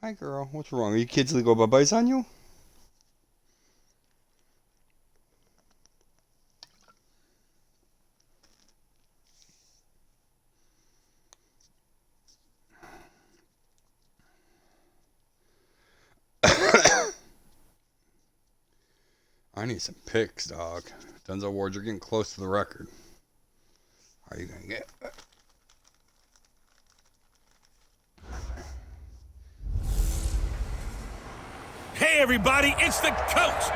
Hi, girl. What's wrong? Are you kids that go bye-byes on you? I need some picks, dog. Denzel Ward, you're getting close to the record. How are you going to get? Hey, everybody, it's the coach.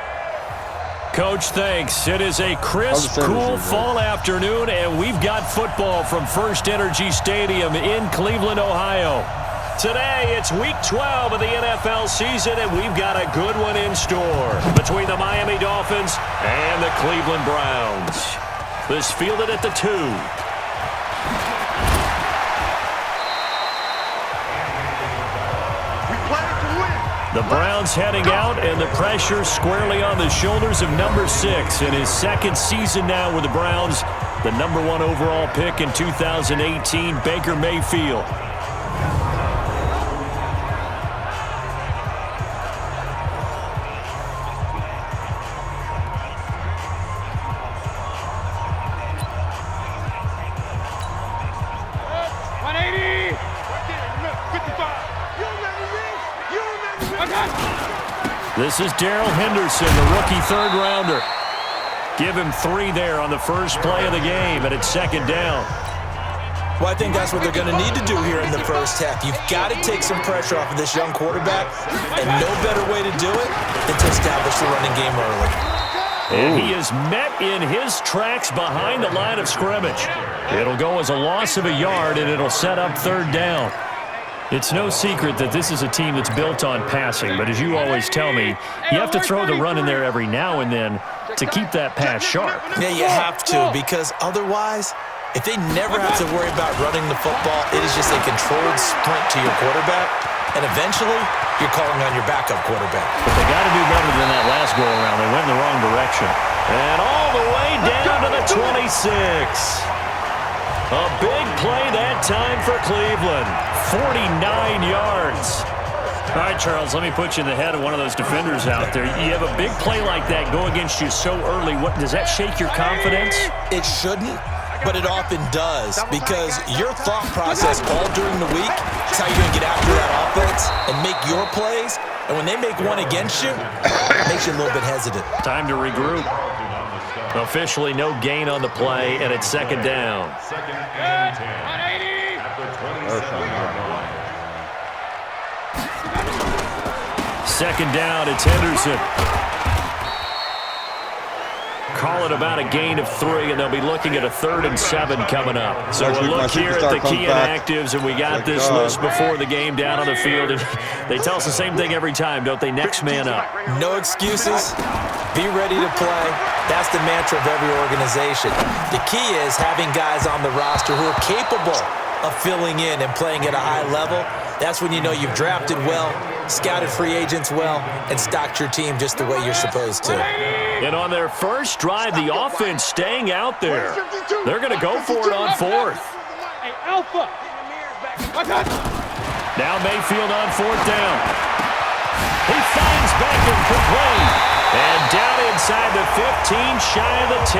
Coach, thanks. It is a crisp, cool fall afternoon, and we've got football from First Energy Stadium in Cleveland, Ohio. Today, it's Week 12 of the NFL season, and we've got a good one in store between the Miami Dolphins and the Cleveland Browns. This fielded at the 2. The Browns heading out, and the pressure squarely on the shoulders of number 6 in his second season now with the Browns. The number 1 overall pick in 2018, Baker Mayfield. This is Darrell Henderson, the rookie third-rounder. Give him 3 there on the first play of the game, and it's second down. Well, I think that's what they're going to need to do here in the first half. You've got to take some pressure off of this young quarterback, and no better way to do it than to establish the running game early. And he is met in his tracks behind the line of scrimmage. It'll go as a loss of a yard, and it'll set up third down. It's no secret that this is a team that's built on passing, but as you always tell me, you have to throw the run in there every now and then to keep that pass sharp. Yeah, you have to, because otherwise, if they never have to worry about running the football, it is just a controlled sprint to your quarterback, and eventually, you're calling on your backup quarterback. But they got to do better than that last go-around. They went in the wrong direction. And all the way down to the 26. A big play that time for Cleveland. 49 yards. All right, Charles, let me put you in the head of one of those defenders out there. You have a big play like that go against you so early. Does that shake your confidence? It shouldn't, but it often does, because your thought process all during the week is how you're going to get after that offense and make your plays. And when they make one against you, it makes you a little bit hesitant. Time to regroup. Officially no gain on the play, and it's second down. Second down, it's Henderson. Call it about a gain of 3, and they'll be looking at a 3rd and 7 coming up. So we'll look here at the key inactives, and we got this list before the game down on the field. And they tell us the same thing every time, don't they? Next man up. No excuses. Be ready to play. That's the mantra of every organization. The key is having guys on the roster who are capable of filling in and playing at a high level. That's when you know you've drafted well, scouted free agents well, and stocked your team just the way you're supposed to. And on their first drive, the offense staying out there. They're going to go for it on 4th. Now Mayfield on 4th down. He finds Beckham complete. And down inside the 15, shy of the 10.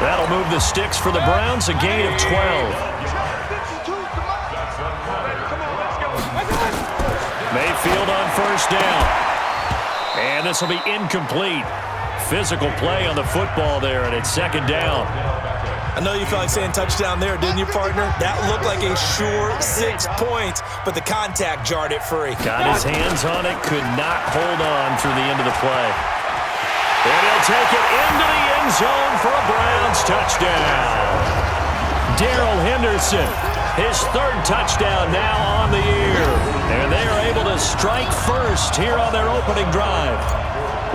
That'll move the sticks for the Browns, a gain of 12. Mayfield on first down. And this will be incomplete. Physical play on the football there, and it's second down. I know you felt like saying touchdown there, didn't you, partner? That looked like a sure 6 points, but the contact jarred it free. Got his hands on it, could not hold on through the end of the play. And he'll take it into the end zone for a Browns touchdown. Darrell Henderson, his 3rd touchdown now on the year. And they are able to strike first here on their opening drive.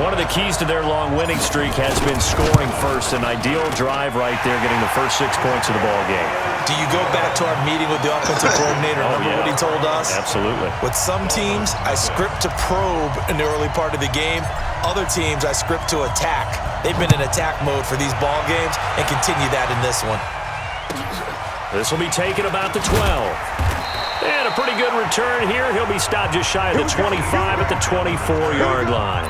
One of the keys to their long winning streak has been scoring first. An ideal drive right there, getting the first 6 points of the ball game. Do you go back to our meeting with the offensive coordinator? Remember what he told us? Absolutely. With some teams, I script to probe in the early part of the game. Other teams, I script to attack. They've been in attack mode for these ball games and continue that in this one. This will be taken about the 12. And a pretty good return here. He'll be stopped just shy of the 25 at the 24-yard line.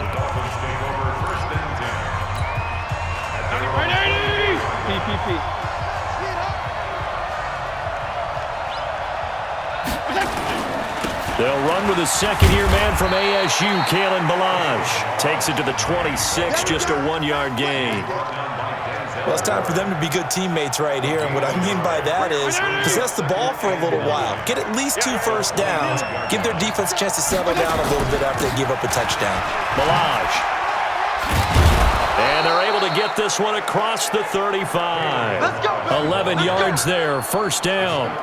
They'll run with a second-year man from ASU, Kalen Balazs. Takes it to the 26, just a 1-yard gain. Well, it's time for them to be good teammates right here, and what I mean by that is possess the ball for a little while. Get at least 2 first downs. Give their defense a chance to settle down a little bit after they give up a touchdown. Balazs. And they're able to get this one across the 35. 11 yards there, first down.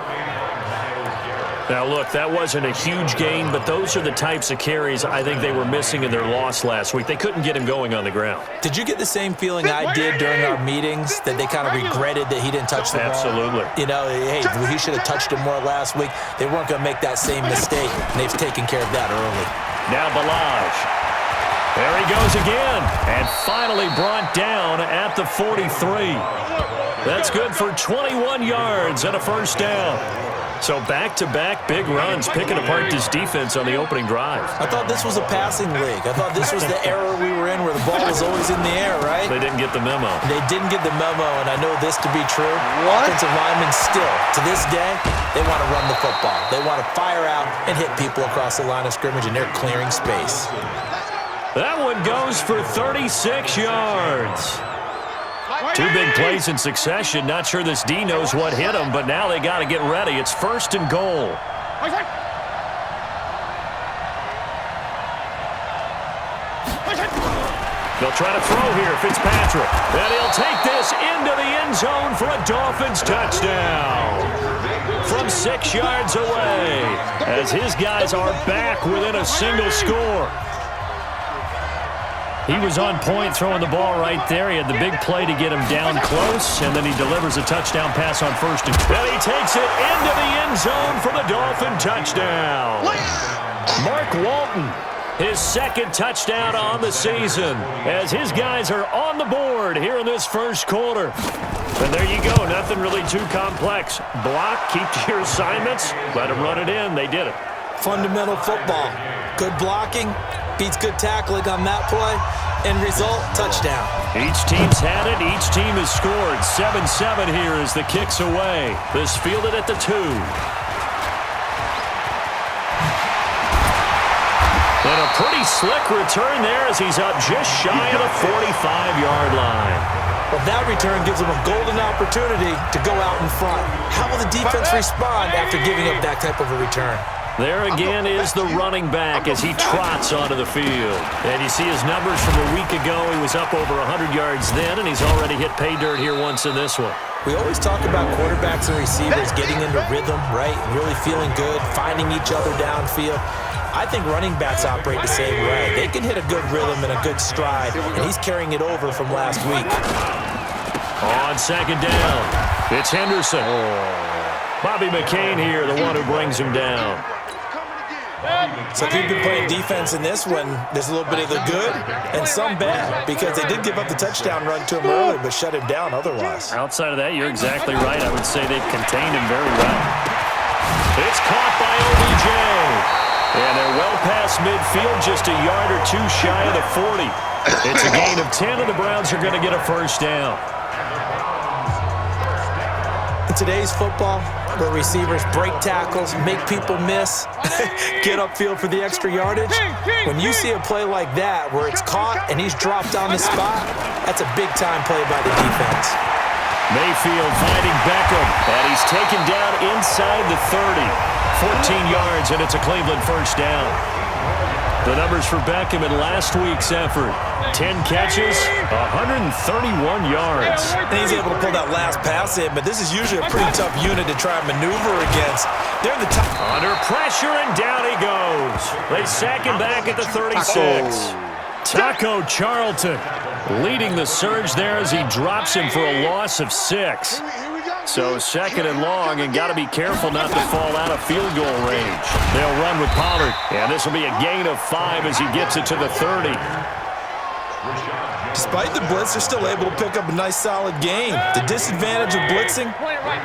Now, look, that wasn't a huge gain, but those are the types of carries I think they were missing in their loss last week. They couldn't get him going on the ground. Did you get the same feeling I did during our meetings, that they kind of regretted that he didn't touch the ball? Absolutely. You know, hey, he should have touched it more last week. They weren't going to make that same mistake, and they've taken care of that early. Now Balazs. There he goes again, and finally brought down at the 43. That's good for 21 yards and a first down. So back-to-back big runs, picking apart this defense on the opening drive. I thought this was a passing league. I thought this was the era we were in where the ball was always in the air, right? They didn't get the memo. They didn't get the memo, and I know this to be true. Offensive linemen still, to this day, they want to run the football. They want to fire out and hit people across the line of scrimmage, and they're clearing space. That one goes for 36 yards. 2 big plays in succession. Not sure this D knows what hit him, but now they got to get ready. It's first and goal. They'll try to throw here, Fitzpatrick. And he'll take this into the end zone for a Dolphins touchdown. From 6 yards away, as his guys are back within a single score. He was on point throwing the ball right there. He had the big play to get him down close, and then he delivers a touchdown pass on first and he takes it into the end zone for the Dolphin touchdown. Mark Walton, his second touchdown on the season, as his guys are on the board here in this first quarter. And there you go, nothing really too complex. Block, keep to your assignments, let them run it in. They did it. Fundamental football. Good blocking beats good tackling on that play. End result, touchdown. Each team's had it. Each team has scored. 7-7 here as the kick's away. This fielded at the 2. And a pretty slick return there as he's up just shy of the 45-yard line. Well, that return gives them a golden opportunity to go out in front. How will the defense respond after giving up that type of a return? There again is the running back as he trots onto the field. And you see his numbers from a week ago. He was up over 100 yards then, and he's already hit pay dirt here once in this one. We always talk about quarterbacks and receivers getting into rhythm, right? Really feeling good, finding each other downfield. I think running backs operate the same way. They can hit a good rhythm and a good stride, and he's carrying it over from last week. On second down, it's Henderson. Bobby McCain here, the one who brings him down. So if you've been playing defense in this one, there's a little bit of the good and some bad, because they did give up the touchdown run to him early but shut him down otherwise. Outside of that, you're exactly right. I would say they've contained him very well. It's caught by OBJ. And they're well past midfield, just a yard or 2 shy of the 40. It's a gain of 10, and the Browns are going to get a first down. In today's football, where receivers break tackles, make people miss, get upfield for the extra yardage, when you see a play like that where it's caught and he's dropped on the spot, that's a big-time play by the defense. Mayfield finding Beckham, and he's taken down inside the 30. 14 yards, and it's a Cleveland first down. The numbers for Beckham in last week's effort. 10 catches, 131 yards. And he's able to pull that last pass in, but this is usually a pretty tough unit to try and maneuver against. They're in the top. Under pressure, and down he goes. They sack him back at the 36. Taco Charlton leading the surge there as he drops him for a loss of 6. So second and long, and got to be careful not to fall out of field goal range. They'll run with Pollard, and this will be a gain of 5 as he gets it to the 30. Despite the blitz, they're still able to pick up a nice, solid gain. The disadvantage of blitzing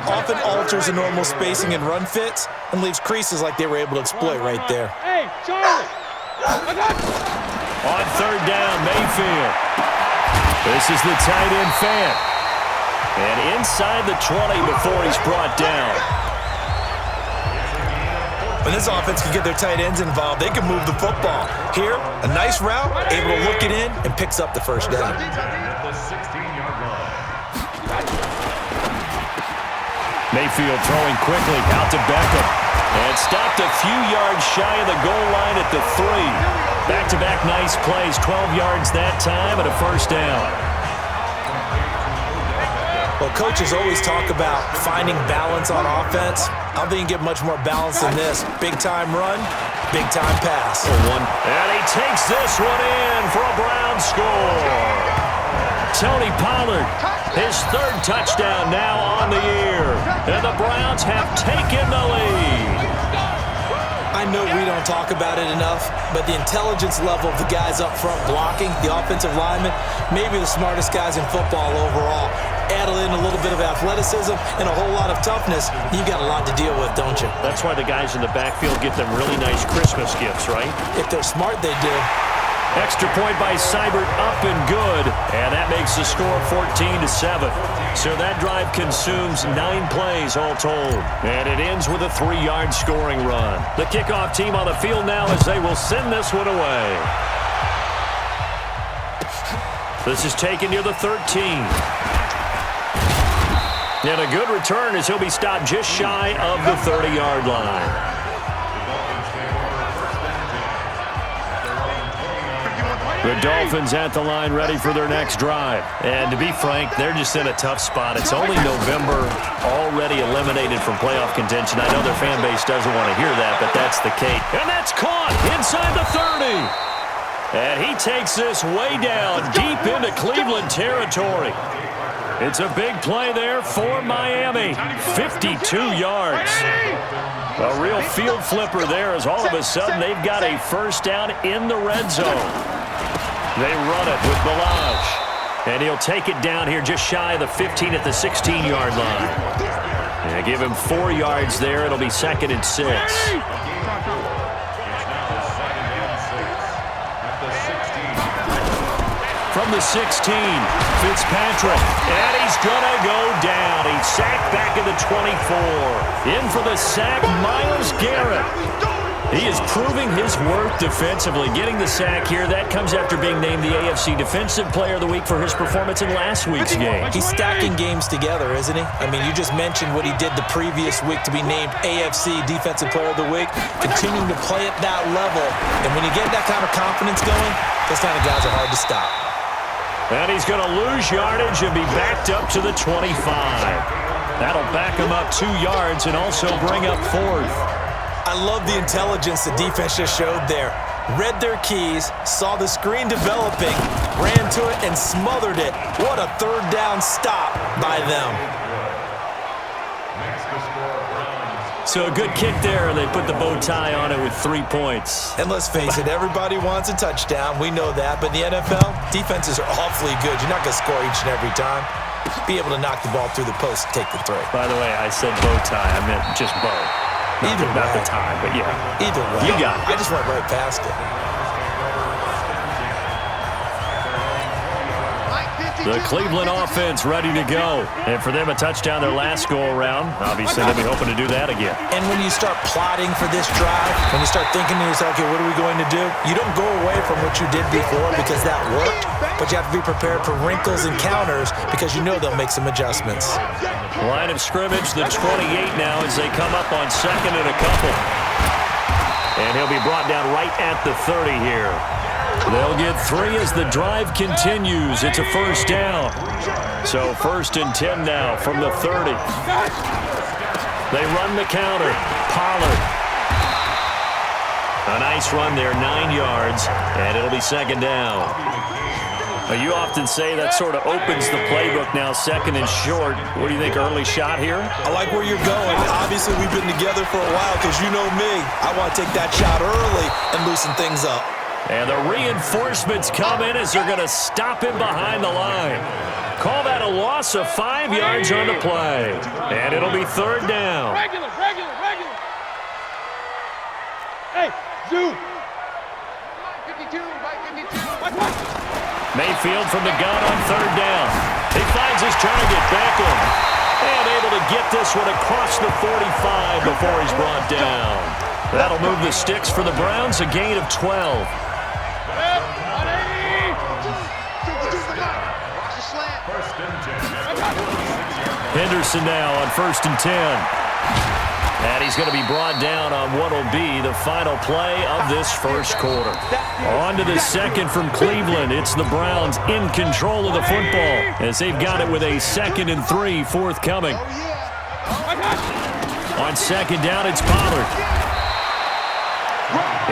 often alters the normal spacing and run fits and leaves creases like they were able to exploit right there. Hey, Charlie! On third down, Mayfield. This is the tight end Fant. And inside the 20 before he's brought down. When this offense can get their tight ends involved, they can move the football. Here, a nice route, able to look it in, and picks up the first down. Mayfield throwing quickly out to Beckham. And stopped a few yards shy of the goal line at the 3. Back-to-back nice plays, 12 yards that time and a first down. Well, coaches always talk about finding balance on offense. I don't think you can get much more balance than this. Big-time run, big-time pass. And he takes this one in for a Brown score. Tony Pollard, his third touchdown now on the year. And the Browns have taken the lead. I know we don't talk about it enough, but the intelligence level of the guys up front blocking, the offensive linemen, maybe the smartest guys in football overall. Add in a little bit of athleticism and a whole lot of toughness, you've got a lot to deal with, don't you? That's why the guys in the backfield get them really nice Christmas gifts, right? If they're smart, they do. Extra point by Seibert, up and good. And that makes the score 14-7. So that drive consumes 9 plays all told. And it ends with a 3-yard scoring run. The kickoff team on the field now as they will send this one away. This is taken near the 13. And a good return as he'll be stopped just shy of the 30-yard line. The Dolphins at the line ready for their next drive. And to be frank, they're just in a tough spot. It's only November, already eliminated from playoff contention. I know their fan base doesn't want to hear that, but that's the case. And that's caught inside the 30. And he takes this way down deep into Cleveland territory. It's a big play there for Miami. 52 yards. A real field flipper there as all of a sudden they've got a first down in the red zone. They run it with Balaj. And he'll take it down here just shy of the 15 at the 16-yard line. And give him 4 yards there. It'll be 2nd and 6. From the 16, Fitzpatrick. And he's going to go down. He's sacked back at the 24. In for the sack, Myles Garrett. He is proving his worth defensively. Getting the sack here, that comes after being named the AFC Defensive Player of the Week for his performance in last week's game. He's stacking games together, isn't he? I mean, you just mentioned what he did the previous week to be named AFC Defensive Player of the Week, continuing to play at that level. And when you get that kind of confidence going, those kind of guys are hard to stop. And he's going to lose yardage and be backed up to the 25. That'll back him up 2 yards and also bring up 4th. I love the intelligence the defense just showed there. Read their keys, saw the screen developing, ran to it, and smothered it. What a third down stop by them. So a good kick there, and they put the bow tie on it with 3 points. And let's face it, everybody wants a touchdown. We know that. But in the NFL, defenses are awfully good. You're not going to score each and every time. Be able to knock the ball through the post and take the throw. By the way, I said bow tie. I meant just bow. Either Not way. the tie, but yeah. Either way. You got it. I just went right past it. The Cleveland offense ready to go. And for them, a touchdown their last go-around. Obviously, they'll be hoping to do that again. And when you start plotting for this drive, when you start thinking to yourself, okay, what are we going to do? You don't go away from what you did before because that worked, but you have to be prepared for wrinkles and counters because you know they'll make some adjustments. Line of scrimmage, the 28 now as they come up on 2nd and a couple. And he'll be brought down right at the 30 here. They'll get 3 as the drive continues. It's a first down. So 1st and 10 now from the 30. They run the counter. Pollard. A nice run there, 9 yards, and it'll be 2nd down. You often say that sort of opens the playbook now, 2nd and short. What do you think, early shot here? I like where you're going. Obviously, we've been together for a while because you know me. I want to take that shot early and loosen things up. And the reinforcements come in as they're going to stop him behind the line. Call that a loss of 5 yards on the play. And it'll be third down. Regular. Hey, Zoo. 52, right 52. Mayfield from the gun on third down. He finds his target, Beckham. And able to get this one across the 45 before he's brought down. That'll move the sticks for the Browns, a gain of 12. Henderson now on 1st and 10. And he's going to be brought down on what will be the final play of this first quarter. On to the second from Cleveland. It's the Browns in control of the football as they've got it with a 2nd and 3 forthcoming. On 2nd down, it's Pollard.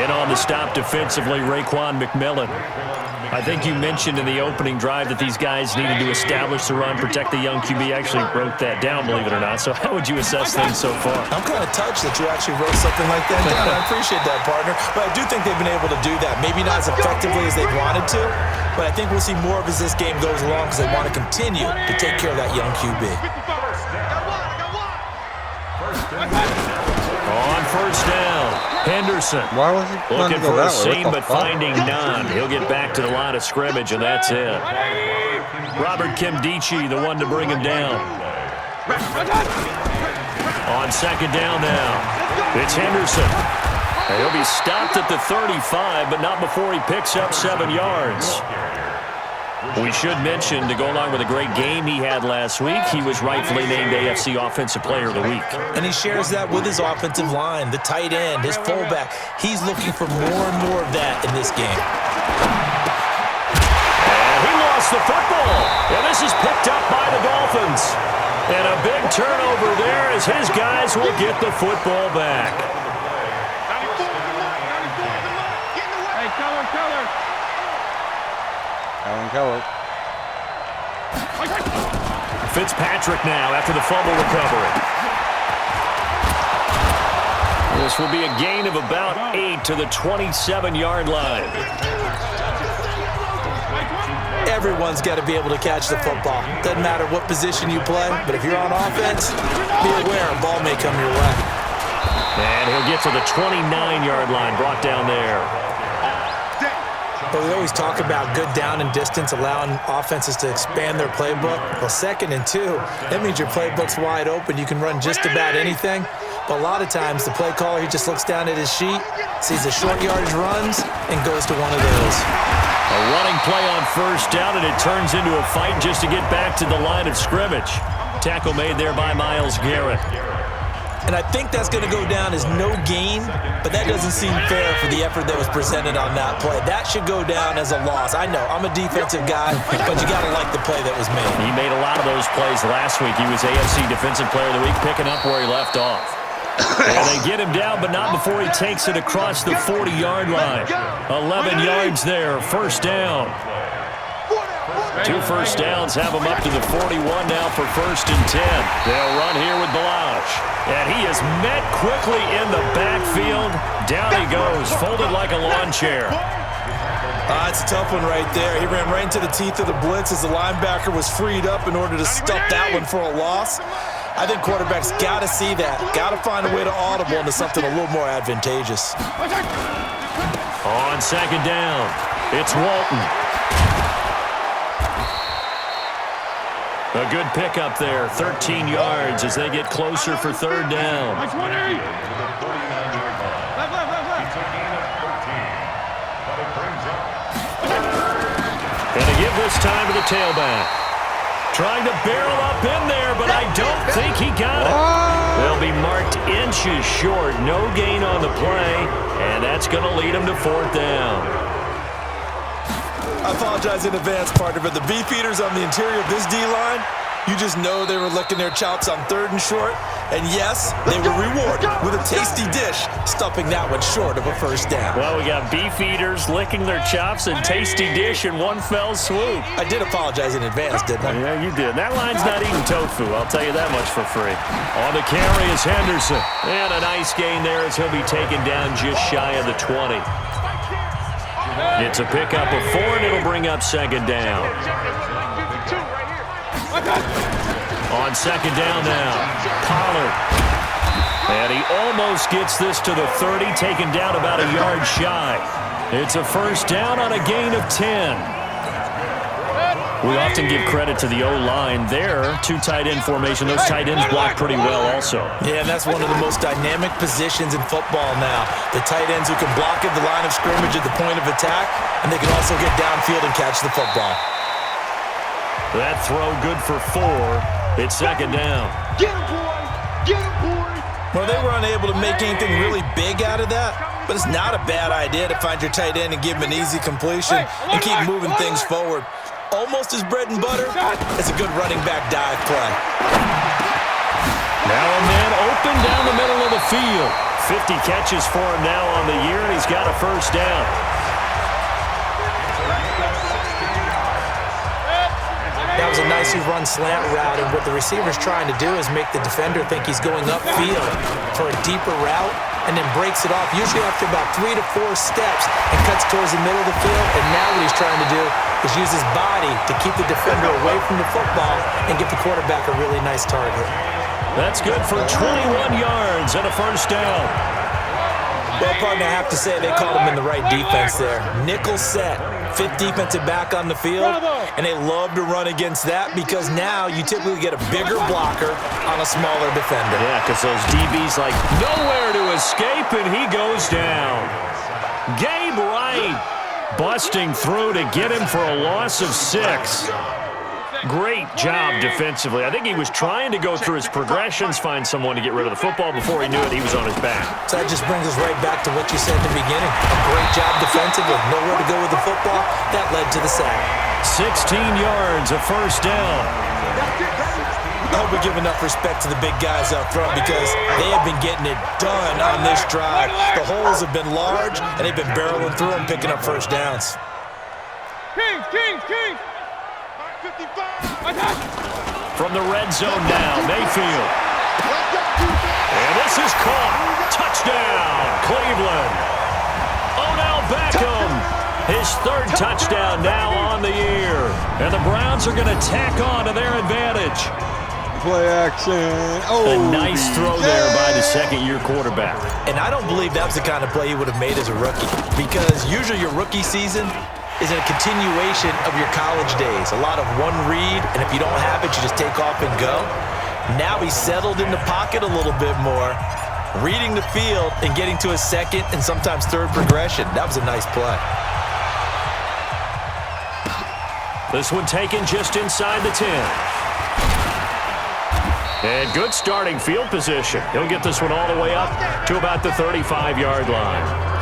And on the stop defensively, Raekwon McMillan. I think you mentioned in the opening drive that these guys needed to establish the run, protect the young QB. I actually wrote that down, believe it or not. So how would you assess things so far? I'm kind of touched that you actually wrote something like that down. I appreciate that, partner. But I do think they've been able to do that. Maybe not as effectively as they wanted to, but I think we'll see more of as this game goes along because they want to continue to take care of that young QB. On 1st down, Henderson. Why was he Looking to go for a that way? seam, What the but fuck? finding none. He'll get back to the line of scrimmage, and that's it. Robert Kimdichie, the one to bring him down. On 2nd down now, it's Henderson. And he'll be stopped at the 35, but not before he picks up 7 yards. We should mention, to go along with a great game he had last week, he was rightfully named AFC Offensive Player of the Week. And he shares that with his offensive line, the tight end, his fullback. He's looking for more and more of that in this game. And he lost the football. And this is picked up by the Dolphins. And a big turnover there as his guys will get the football back. Hey, Keller. Alan Keller. Fitzpatrick now after the fumble recovery. This will be a gain of about 8 to the 27-yard line. Everyone's got to be able to catch the football. Doesn't matter what position you play, but if you're on offense, be aware a ball may come your way. And he'll get to the 29-yard line, brought down there. But we always talk about good down and distance, allowing offenses to expand their playbook. Well, 2nd and 2, that means your playbook's wide open. You can run just about anything. But a lot of times, the play caller, he just looks down at his sheet, sees the short yardage runs, and goes to one of those. A running play on 1st down, and it turns into a fight just to get back to the line of scrimmage. Tackle made there by Myles Garrett. And I think that's going to go down as no gain, but that doesn't seem fair for the effort that was presented on that play. That should go down as a loss. I know, I'm a defensive guy, but you got to like the play that was made. He made a lot of those plays last week. He was AFC Defensive Player of the Week, picking up where he left off. And they get him down, but not before he takes it across the 40-yard line. 11 yards there, 1st down. 2 first downs have him up to the 41 now for 1st and 10. They'll run here with Blanche. And he is met quickly in the backfield. Down he goes, folded like a lawn chair. It's a tough one right there. He ran right into the teeth of the blitz as the linebacker was freed up in order to stuff that one for a loss. I think quarterbacks got to see that. Got to find a way to audible into something a little more advantageous. On 2nd down, it's Walton. A good pickup there, 13 yards as they get closer for 3rd down. Left. And a give this time to the tailback. Trying to barrel up in there, but I don't think he got it. They'll be marked inches short. No gain on the play, and that's going to lead them to 4th down. I apologize in advance, partner, but the beefeaters on the interior of this D-line, you just know they were licking their chops on 3rd and short. And yes, they were rewarded with a tasty dish, stuffing that one short of a 1st down. Well, we got beef eaters licking their chops and tasty dish in one fell swoop. I did apologize in advance, didn't I? Yeah, you did. That line's not eating tofu, I'll tell you that much for free. On the carry is Henderson. And a nice gain there as he'll be taken down just shy of the 20. It's a pickup of 4, and it'll bring up second down. On second down now, Pollard. And he almost gets this to the 30, taken down about a yard shy. It's a first down on a gain of 10. We often give credit to the O-line there. 2 tight end formation. Those tight ends block pretty well also. Yeah, and that's one of the most dynamic positions in football now. The tight ends who can block at the line of scrimmage at the point of attack, and they can also get downfield and catch the football. That throw good for 4. It's second down. Get him, boy! Get him, boy! Well, they were unable to make anything really big out of that, but it's not a bad idea to find your tight end and give him an easy completion and keep moving things forward. Almost as bread and butter as a good running back dive play. Now a man open down the middle of the field. 50 catches for him now on the year, and he's got a first down. That was a nicely run slant route, and what the receiver's trying to do is make the defender think he's going upfield for a deeper route, and then breaks it off, usually after about 3 to 4 steps, and cuts towards the middle of the field. And now what he's trying to do is use his body to keep the defender away from the football and give the quarterback a really nice target. That's good for 21 yards and a first down. Well, partner, I have to say they called him in the right defense there. Nickel set, 5th defensive back on the field, and they love to run against that because now you typically get a bigger blocker on a smaller defender. Yeah, because those DBs like nowhere to escape, and he goes down. Gabe Wright busting through to get him for a loss of 6. Great job defensively. I think he was trying to go through his progressions, find someone to get rid of the football. Before he knew it, he was on his back. So that just brings us right back to what you said in the beginning. A great job defensively. Nowhere to go with the football. That led to the sack. 16 yards, a first down. I hope we give enough respect to the big guys up front because they have been getting it done on this drive. The holes have been large, and they've been barreling through them, picking up first downs. Kings! From the red zone now, Mayfield. And this is caught. Touchdown, Cleveland. Odell Beckham, his 3rd touchdown now on the year. And the Browns are going to tack on to their advantage. Play action. Oh, a nice throw there by the second-year quarterback. And I don't believe that was the kind of play he would have made as a rookie because usually your rookie season is a continuation of your college days. A lot of one read, and if you don't have it, you just take off and go. Now he's settled in the pocket a little bit more, reading the field and getting to his 2nd and sometimes 3rd progression. That was a nice play. This one taken just inside the 10. And good starting field position. He'll get this one all the way up to about the 35-yard line.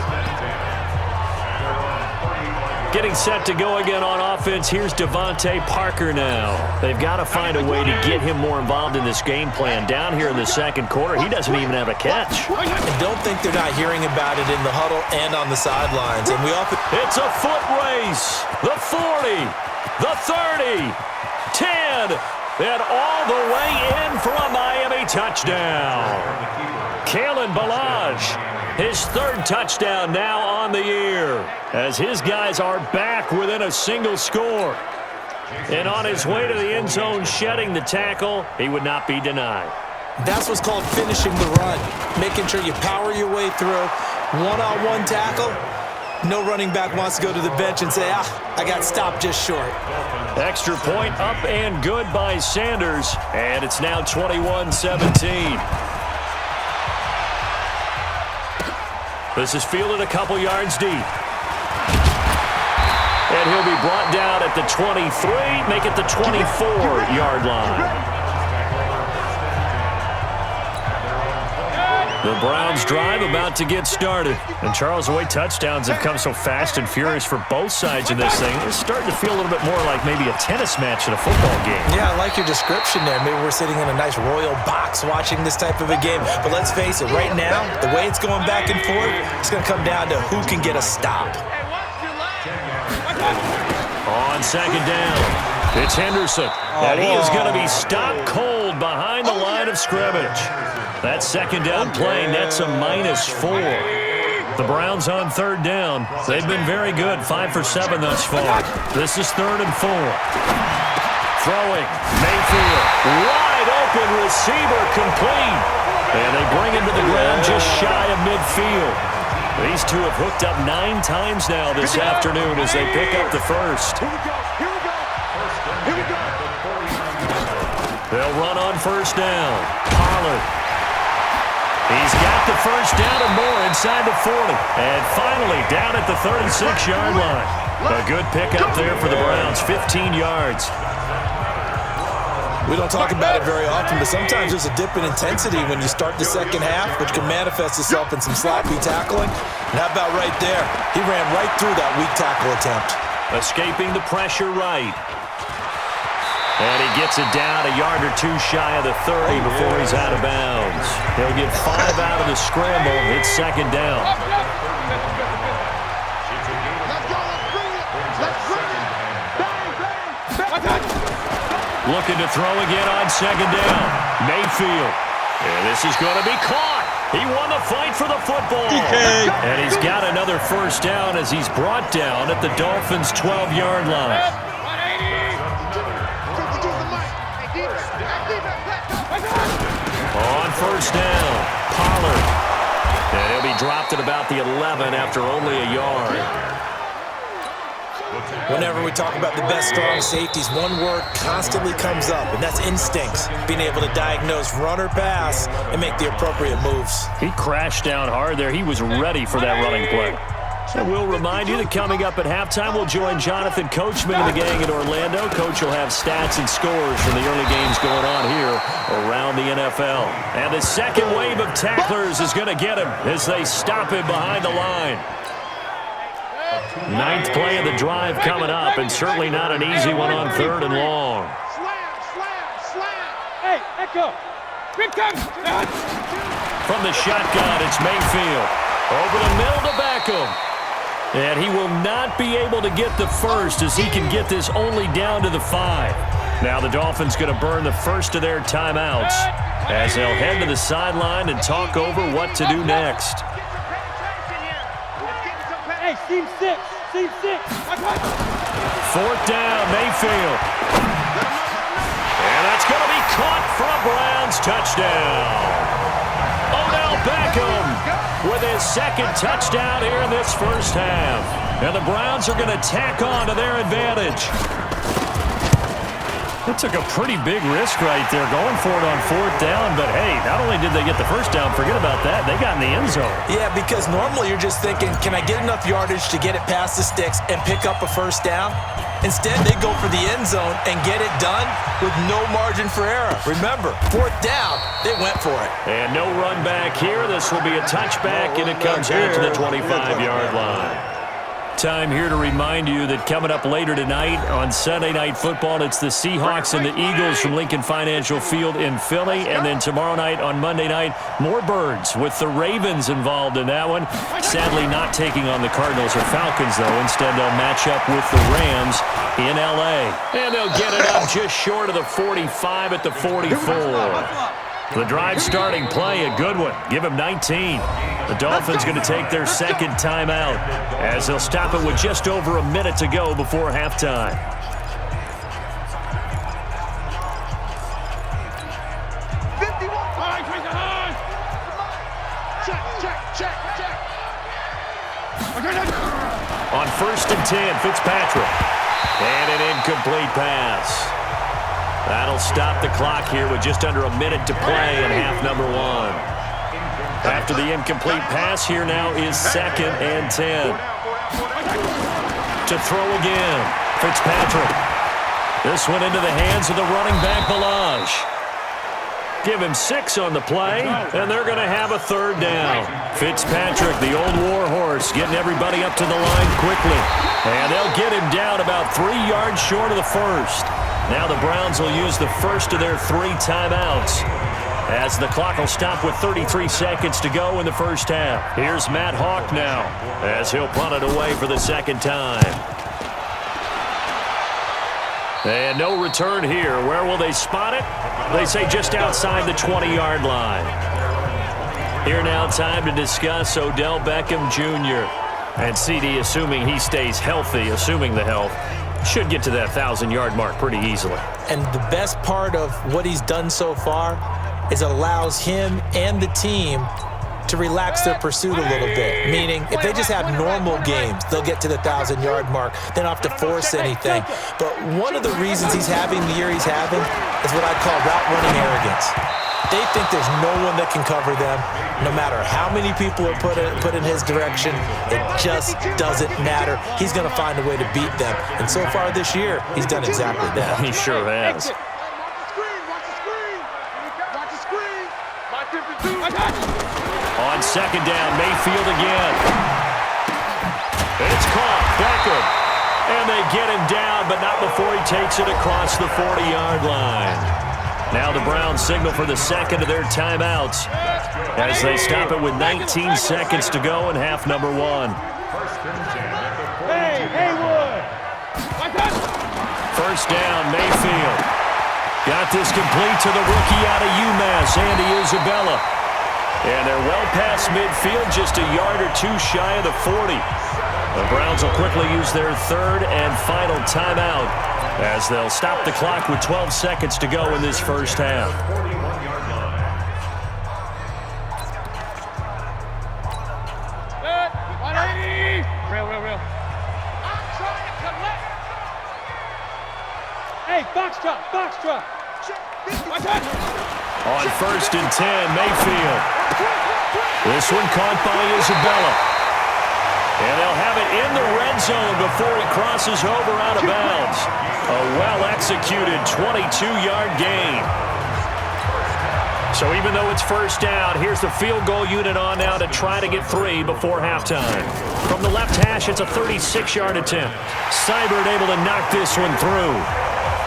Getting set to go again on offense. Here's Devontae Parker now. They've got to find a way to get him more involved in this game plan. Down here in the second quarter, he doesn't even have a catch. And don't think they're not hearing about it in the huddle and on the sidelines. And we often... It's a foot race. The 40, the 30, 10, and all the way in for a Miami touchdown. Kalen Ballage, his 3rd touchdown now on the year, as his guys are back within a single score. And on his way to the end zone, shedding the tackle, he would not be denied. That's what's called finishing the run, making sure you power your way through. One-on-one tackle, no running back wants to go to the bench and say, I got stopped just short. Extra point up and good by Sanders, and it's now 21-17. This is fielded a couple yards deep. And he'll be brought down at the 23, make it the 24-yard line. The Browns drive about to get started. And Charles, the way touchdowns have come so fast and furious for both sides in this thing, it's starting to feel a little bit more like maybe a tennis match in a football game. Yeah, I like your description there. Maybe we're sitting in a nice royal box watching this type of a game. But let's face it, right now, the way it's going back and forth, it's going to come down to who can get a stop. On second down, it's Henderson. And he is going to be stopped cold behind the line of scrimmage. That second down play nets a -4. The Browns on third down. They've been very good, 5 for 7 thus far. This is 3rd and 4. Throwing, Mayfield, wide open receiver, complete. And they bring him to the ground just shy of midfield. These two have hooked up 9 times now this afternoon as they pick up the first. Here we go. Here we go. They'll run on first down. Pollard. He's got the first down and more inside the 40. And finally down at the 36-yard line. A good pick up there for the Browns, 15 yards. We don't talk about it very often, but sometimes there's a dip in intensity when you start the second half, which can manifest itself in some sloppy tackling. And how about right there? He ran right through that weak tackle attempt. Escaping the pressure right. And he gets it down a yard or 2 shy of the 30 before he's out of bounds. He'll get 5 out of the scramble. It's second down. Looking to throw again on second down. Mayfield. And this is going to be caught. He won the fight for the football. And he's got another first down as he's brought down at the Dolphins' 12-yard line. On first down, Pollard. And he'll be dropped at about the 11 after only a yard. Whenever we talk about the best strong safeties, one word constantly comes up, and that's instincts. Being able to diagnose run or pass and make the appropriate moves. He crashed down hard there. He was ready for that running play. And we'll remind you that coming up at halftime, we'll join Jonathan Coachman and the gang in Orlando. Coach will have stats and scores from the early games going on here around the NFL. And the second wave of tacklers is going to get him as they stop him behind the line. 9th play of the drive coming up, and certainly not an easy one on 3rd and long. Hey, Echo. Big time. From the shotgun, it's Mayfield. Over the middle to Beckham. And he will not be able to get the first as he can get this only down to the 5. Now the Dolphins going to burn the first of their timeouts as they'll head to the sideline and talk over what to do next. Hey, Team 6. Team 6. 4th down, Mayfield. And that's going to be caught for a Browns touchdown. Odell Beckham with his 2nd touchdown here in this first half. And the Browns are going to tack on to their advantage. That took a pretty big risk right there going for it on 4th down. But, hey, not only did they get the first down, forget about that, they got in the end zone. Yeah, because normally you're just thinking, can I get enough yardage to get it past the sticks and pick up a first down? Instead, they go for the end zone and get it done with no margin for error. Remember, 4th down, they went for it. And no run back here. This will be a touchback, and it comes out to the 25-yard line. Time here to remind you that coming up later tonight on Sunday Night Football, it's the Seahawks and the Eagles from Lincoln Financial Field in Philly. And then tomorrow night on Monday night, more Birds with the Ravens involved in that one. Sadly not taking on the Cardinals or Falcons, though. Instead, they'll match up with the Rams in L.A. And they'll get it up just short of the 45 at the 44. The drive starting play, a good one. Give him 19. The Dolphins going to take their 2nd timeout as they'll stop it with just over a minute to go before halftime. On 1st and 10, Fitzpatrick. And an incomplete pass. That'll stop the clock here with just under a minute to play in half number 1. After the incomplete pass, here now is 2nd and 10. To throw again, Fitzpatrick. This one into the hands of the running back, Balaj. Give him 6 on the play, and they're going to have a 3rd down. Fitzpatrick, the old war horse, getting everybody up to the line quickly. And they'll get him down about 3 yards short of the first. Now the Browns will use the first of their 3 timeouts as the clock will stop with 33 seconds to go in the first half. Here's Matt Hawk now as he'll punt it away for the 2nd time. And no return here. Where will they spot it? They say just outside the 20-yard line. Here now, time to discuss Odell Beckham Jr. And CD, assuming he stays healthy, assuming the health, should get to that 1,000-yard mark pretty easily. And the best part of what he's done so far is allows him and the team to relax their pursuit a little bit. Meaning, if they just have normal games, they'll get to the 1,000-yard mark. They don't have to force anything. But one of the reasons he's having the year he's having is what I call route running arrogance. They think there's no one that can cover them, no matter how many people are put in his direction. It just doesn't matter. He's going to find a way to beat them. And so far this year, he's done exactly that. He sure has. On second down, Mayfield again. It's caught. Beckham. And they get him down, but not before he takes it across the 40-yard line. Now the Browns signal for the second of their timeouts as they stop it with 19 seconds to go in half number one. Hey, Haywood! First down, Mayfield. Got this complete to the rookie out of UMass, Andy Isabella. And they're well past midfield, just a yard or two shy of the 40. The Browns will quickly use their third and final timeout as they'll stop the clock with 12 seconds to go in this first half. Real. Hey, box drop. On first and 10, Mayfield. This one caught by Isabella. And they'll have it in the red zone before he crosses over out of bounds. A well-executed 22-yard gain. So even though it's first down, here's the field goal unit on now to try to get 3 before halftime. From the left hash, it's a 36-yard attempt. Seibert able to knock this one through.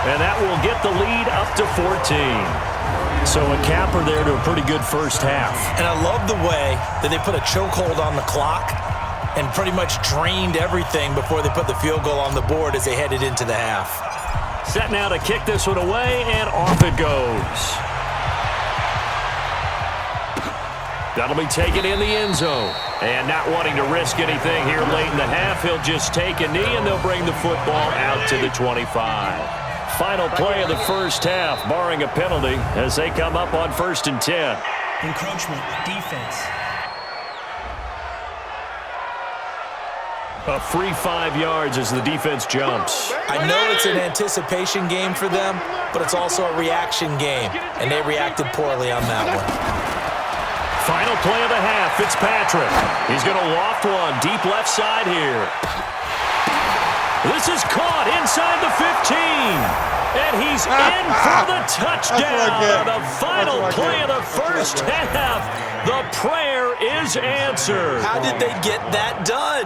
And that will get the lead up to 14. So a capper there to a pretty good first half. And I love the way that they put a chokehold on the clock and pretty much drained everything before they put the field goal on the board as they headed into the half. Set now to kick this one away, and off it goes. That'll be taken in the end zone. And not wanting to risk anything here late in the half, he'll just take a knee, and they'll bring the football out to the 25. Final play of the first half, barring a penalty, as they come up on first and 10. Encroachment, defense. A free 5 yards as the defense jumps. I know it's an anticipation game for them, but it's also a reaction game, and they reacted poorly on that one. Final play of the half, Fitzpatrick. He's going to loft one deep left side here. This is caught inside the 15. And he's in for the touchdown. The final play of the first half. The prayer is answered. How did they get that done?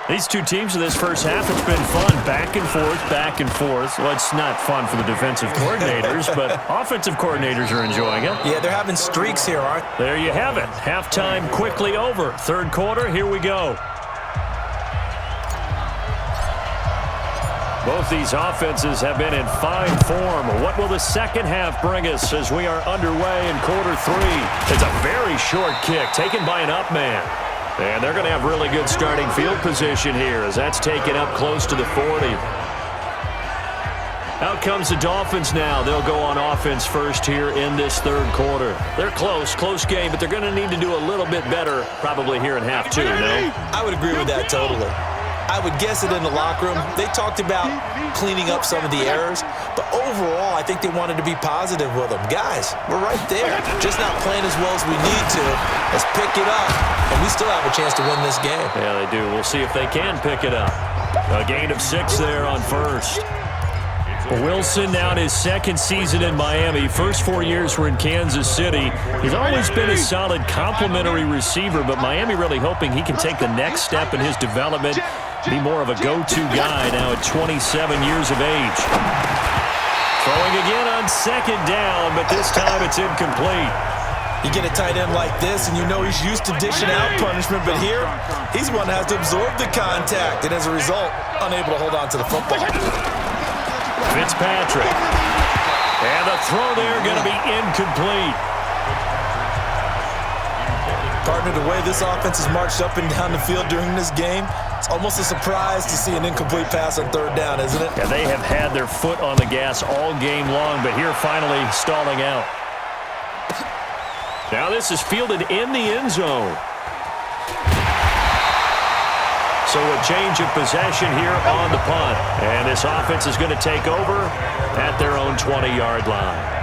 These two teams in this first half, it's been fun. Back and forth. Well, it's not fun for the defensive coordinators, but offensive coordinators are enjoying it. Yeah, they're having streaks here, aren't they? There you have it. Halftime quickly over. Third quarter, here we go. Both these offenses have been in fine form. What will the second half bring us as we are underway in quarter 3? It's a very short kick taken by an up man. And they're going to have really good starting field position here as that's taken up close to the 40. Out comes the Dolphins now. They'll go on offense first here in this third quarter. They're close game, but they're going to need to do a little bit better probably here in half 2, no? I would agree with that totally. I would guess it in the locker room. They talked about cleaning up some of the errors, but overall, I think they wanted to be positive with them. Guys, we're right there. Just not playing as well as we need to. Let's pick it up, and we still have a chance to win this game. Yeah, they do. We'll see if they can pick it up. A gain of 6 there on first. Wilson now in his second season in Miami. First 4 years were in Kansas City. He's always been a solid complementary receiver, but Miami really hoping he can take the next step in his development, be more of a go-to guy now at 27 years of age. Throwing again on second down, but this time it's incomplete. You get a tight end like this, and you know he's used to dishing out punishment, but here, he's one that has to absorb the contact, and as a result, unable to hold on to the football. Fitzpatrick. And the throw there going to be incomplete. Partner, the way this offense has marched up and down the field during this game, it's almost a surprise to see an incomplete pass on third down, isn't it? Yeah, they have had their foot on the gas all game long, but here finally stalling out. Now this is fielded in the end zone. So a change of possession here on the punt. And this offense is going to take over at their own 20-yard line.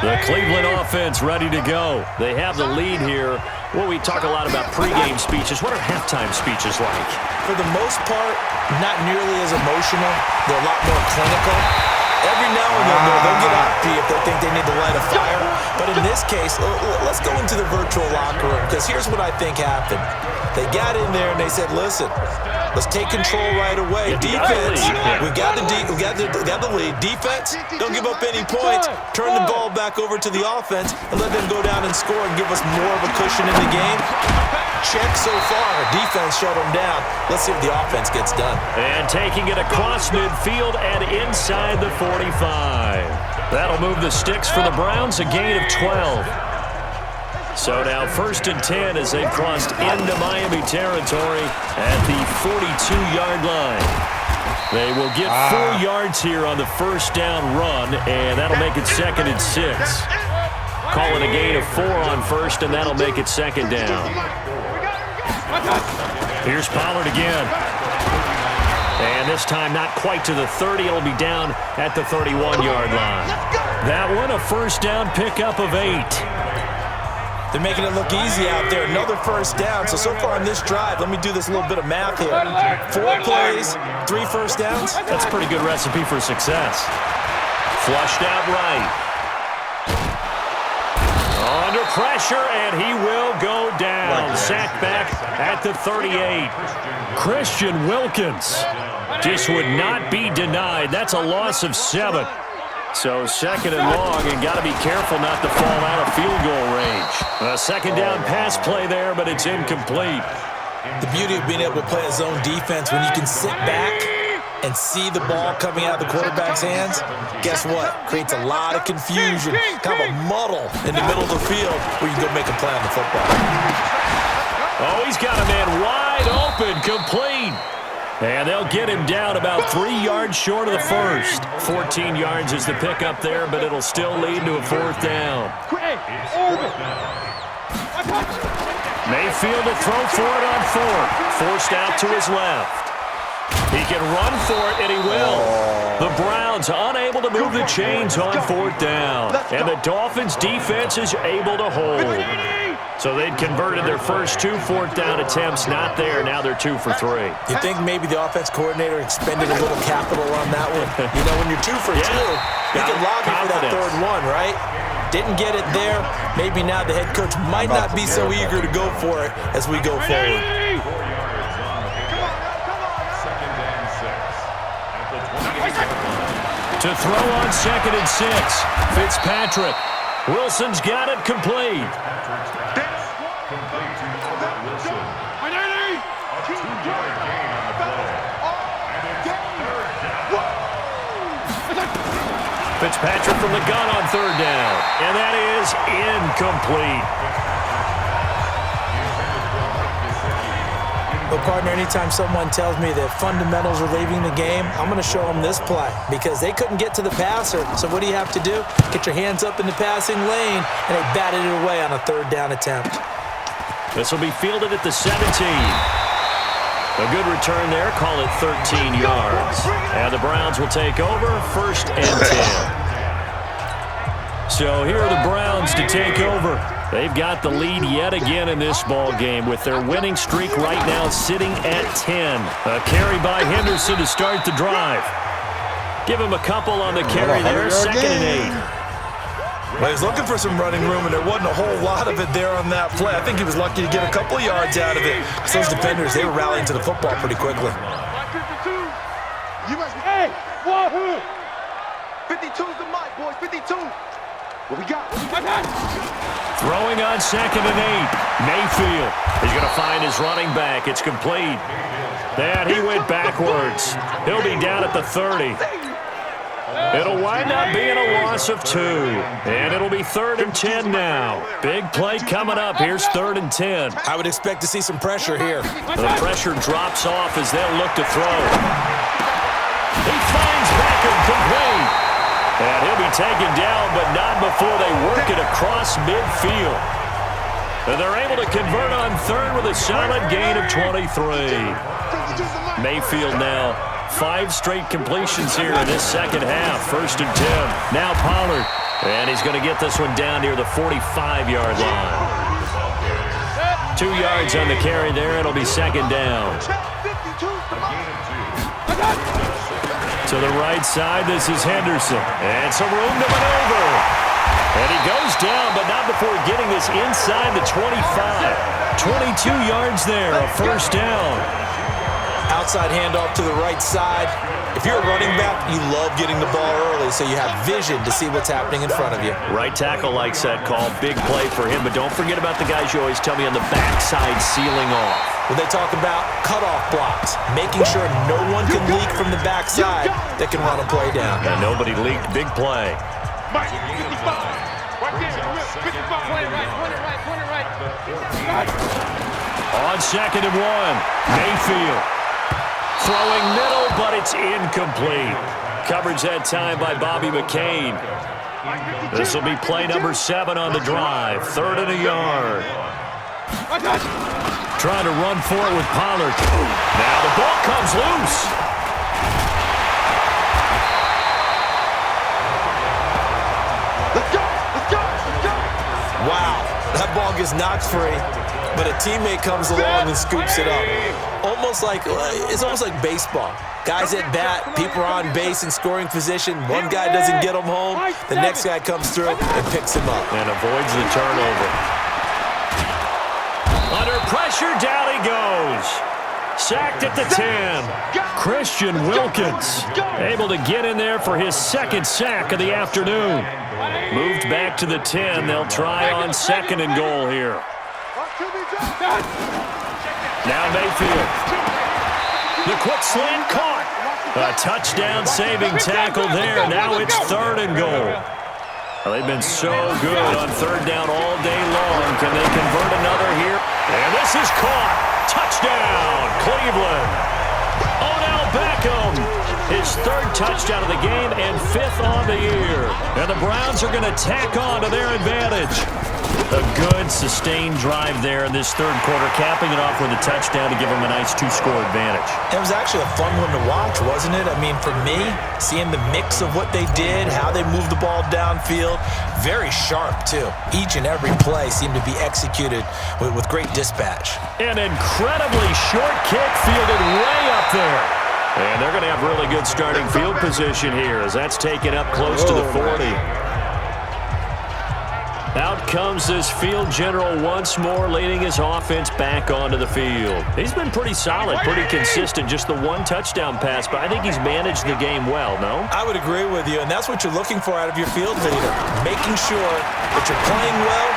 The Cleveland offense ready to go. They have the lead here. Well, we talk a lot about pregame speeches. What are halftime speeches like? For the most part, not nearly as emotional. They're a lot more clinical. Every now and then, they'll get offbeat if they think they need to light a fire. But in this case, let's go into the virtual locker room, because here's what I think happened. They got in there and they said, listen, let's take control right away. Defense, we got the lead. Defense, don't give up any points. Turn the ball back over to the offense and let them go down and score and give us more of a cushion in the game. Check so far. Defense shut them down. Let's see if the offense gets done. And taking it across midfield and inside the 45. That'll move the sticks for the Browns, a gain of 12. So now 1st and 10 as they've crossed into Miami territory at the 42-yard line. They will get 4 yards here on the first down run, and that'll make it 2nd and 6. Calling a gain of 4 on first, and that'll make it 2nd down. Here's Pollard again. And this time not quite to the 30. It'll be down at the 31-yard line. That one a first down pickup of 8. They're making it look easy out there. Another first down. So far on this drive, let me do this little bit of math here. 4 plays, 3 first downs. That's a pretty good recipe for success. Flushed out right. Under pressure, and he will go down. Sacked back at the 38. Christian Wilkins just would not be denied. That's a loss of 7. So 2nd and long, and got to be careful not to fall out of field goal range. A 2nd down pass play there, but it's incomplete. The beauty of being able to play a zone defense when you can sit back and see the ball coming out of the quarterback's hands, guess what? Creates a lot of confusion, kind of a muddle in the middle of the field where you can go make a play on the football. Oh, he's got a man wide open, complete. And they'll get him down about 3 yards short of the first. 14 yards is the pickup there, but it'll still lead to a 4th down. Mayfield will throw for it on 4th. Forced out to his left. He can run for it, and he will. The Browns unable to move the chains on 4th down. And the Dolphins' defense is able to hold. So they'd converted their first 2 4th down attempts. Not there. Now they're 2 for 3. You think maybe the offense coordinator expended a little capital on that one? You know, when you're 2 for 2, you can lobby for that 3rd one, right? Didn't get it there. Maybe now the head coach might not be so eager to go for it as we go forward. To throw on 2nd and 6. Fitzpatrick. Wilson's got it complete. Fitzpatrick from the gun on 3rd down. And that is incomplete. But, partner, anytime someone tells me that fundamentals are leaving the game, I'm going to show them this play because they couldn't get to the passer. So what do you have to do? Get your hands up in the passing lane, and they batted it away on a 3rd down attempt. This will be fielded at the 17. A good return there. Call it 13 yards. And the Browns will take over 1st and 10. So here are the Browns to take over. They've got the lead yet again in this ball game with their winning streak right now sitting at 10. A carry by Henderson to start the drive. Give him a couple on the carry there, 2nd and 8. Well, he was looking for some running room, and there wasn't a whole lot of it there on that play. I think he was lucky to get a couple of yards out of it. So those defenders, they were rallying to the football pretty quickly. Hey, wahoo! 52's the mic, boys, 52. What we got? Throwing on 2nd and 8. Mayfield is going to find his running back. It's complete. And he went backwards. He'll be down at the 30. It'll wind up being a loss of 2. And it'll be 3rd and 10 now. Big play coming up. Here's 3rd and 10. I would expect to see some pressure here. The pressure drops off as they'll look to throw. He finds Beckham complete. And he'll be taken down, but not before they work it across midfield. And they're able to convert on 3rd with a solid gain of 23. Mayfield now 5 straight completions here in this second half. 1st and 10. Now Pollard. And he's going to get this one down near the 45-yard line. 2 yards on the carry there. It'll be 2nd down. To the right side, this is Henderson. And some room to maneuver. And he goes down, but not before getting this inside the 25. 22 yards there, a 1st down. Outside handoff to the right side. If you're a running back, you love getting the ball early so you have vision to see what's happening in front of you. Right tackle likes that call. Big play for him, but don't forget about the guys you always tell me on the backside sealing off. When they talk about cutoff blocks, making sure no one can leak from the backside that can run a play down. And nobody leaked. Big play. Mike, 55. Right there, 55. Point it right. On 2nd and 1, Mayfield. Throwing middle, but it's incomplete. Coverage that time by Bobby McCain. This will be play number 7 on the drive. 3rd and a yard. Trying to run for it with Pollard. Now the ball comes loose. Let's go! Let's go! Let's go! Wow, that ball gets knocked free, but a teammate comes along and scoops it up. It's almost like baseball. Guys at bat, people are on base in scoring position. One guy doesn't get him home, the next guy comes through and picks him up. And avoids the turnover. Under pressure, down he goes. Sacked at the 10. Christian Wilkins able to get in there for his 2nd sack of the afternoon. Moved back to the 10. They'll try on 2nd and goal here. Now Mayfield. The quick slant caught. A touchdown saving tackle there. Now it's 3rd and goal. Well, they've been so good on 3rd down all day long. Can they convert another here? And this is caught. Touchdown, Cleveland. Odell Beckham. His 3rd touchdown of the game and 5th on the year. And the Browns are going to tack on to their advantage. A good, sustained drive there in this 3rd quarter, capping it off with a touchdown to give them a nice 2-score advantage. It was actually a fun one to watch, wasn't it? I mean, for me, seeing the mix of what they did, how they moved the ball downfield, very sharp, too. Each and every play seemed to be executed with great dispatch. An incredibly short kick fielded way up there. And they're going to have really good starting field position here as that's taken up close to the 40. Out comes this field general once more, leading his offense back onto the field. He's been pretty solid, pretty consistent, just the 1 touchdown pass, but I think he's managed the game well, no? I would agree with you, and that's what you're looking for out of your field leader, making sure that you're playing well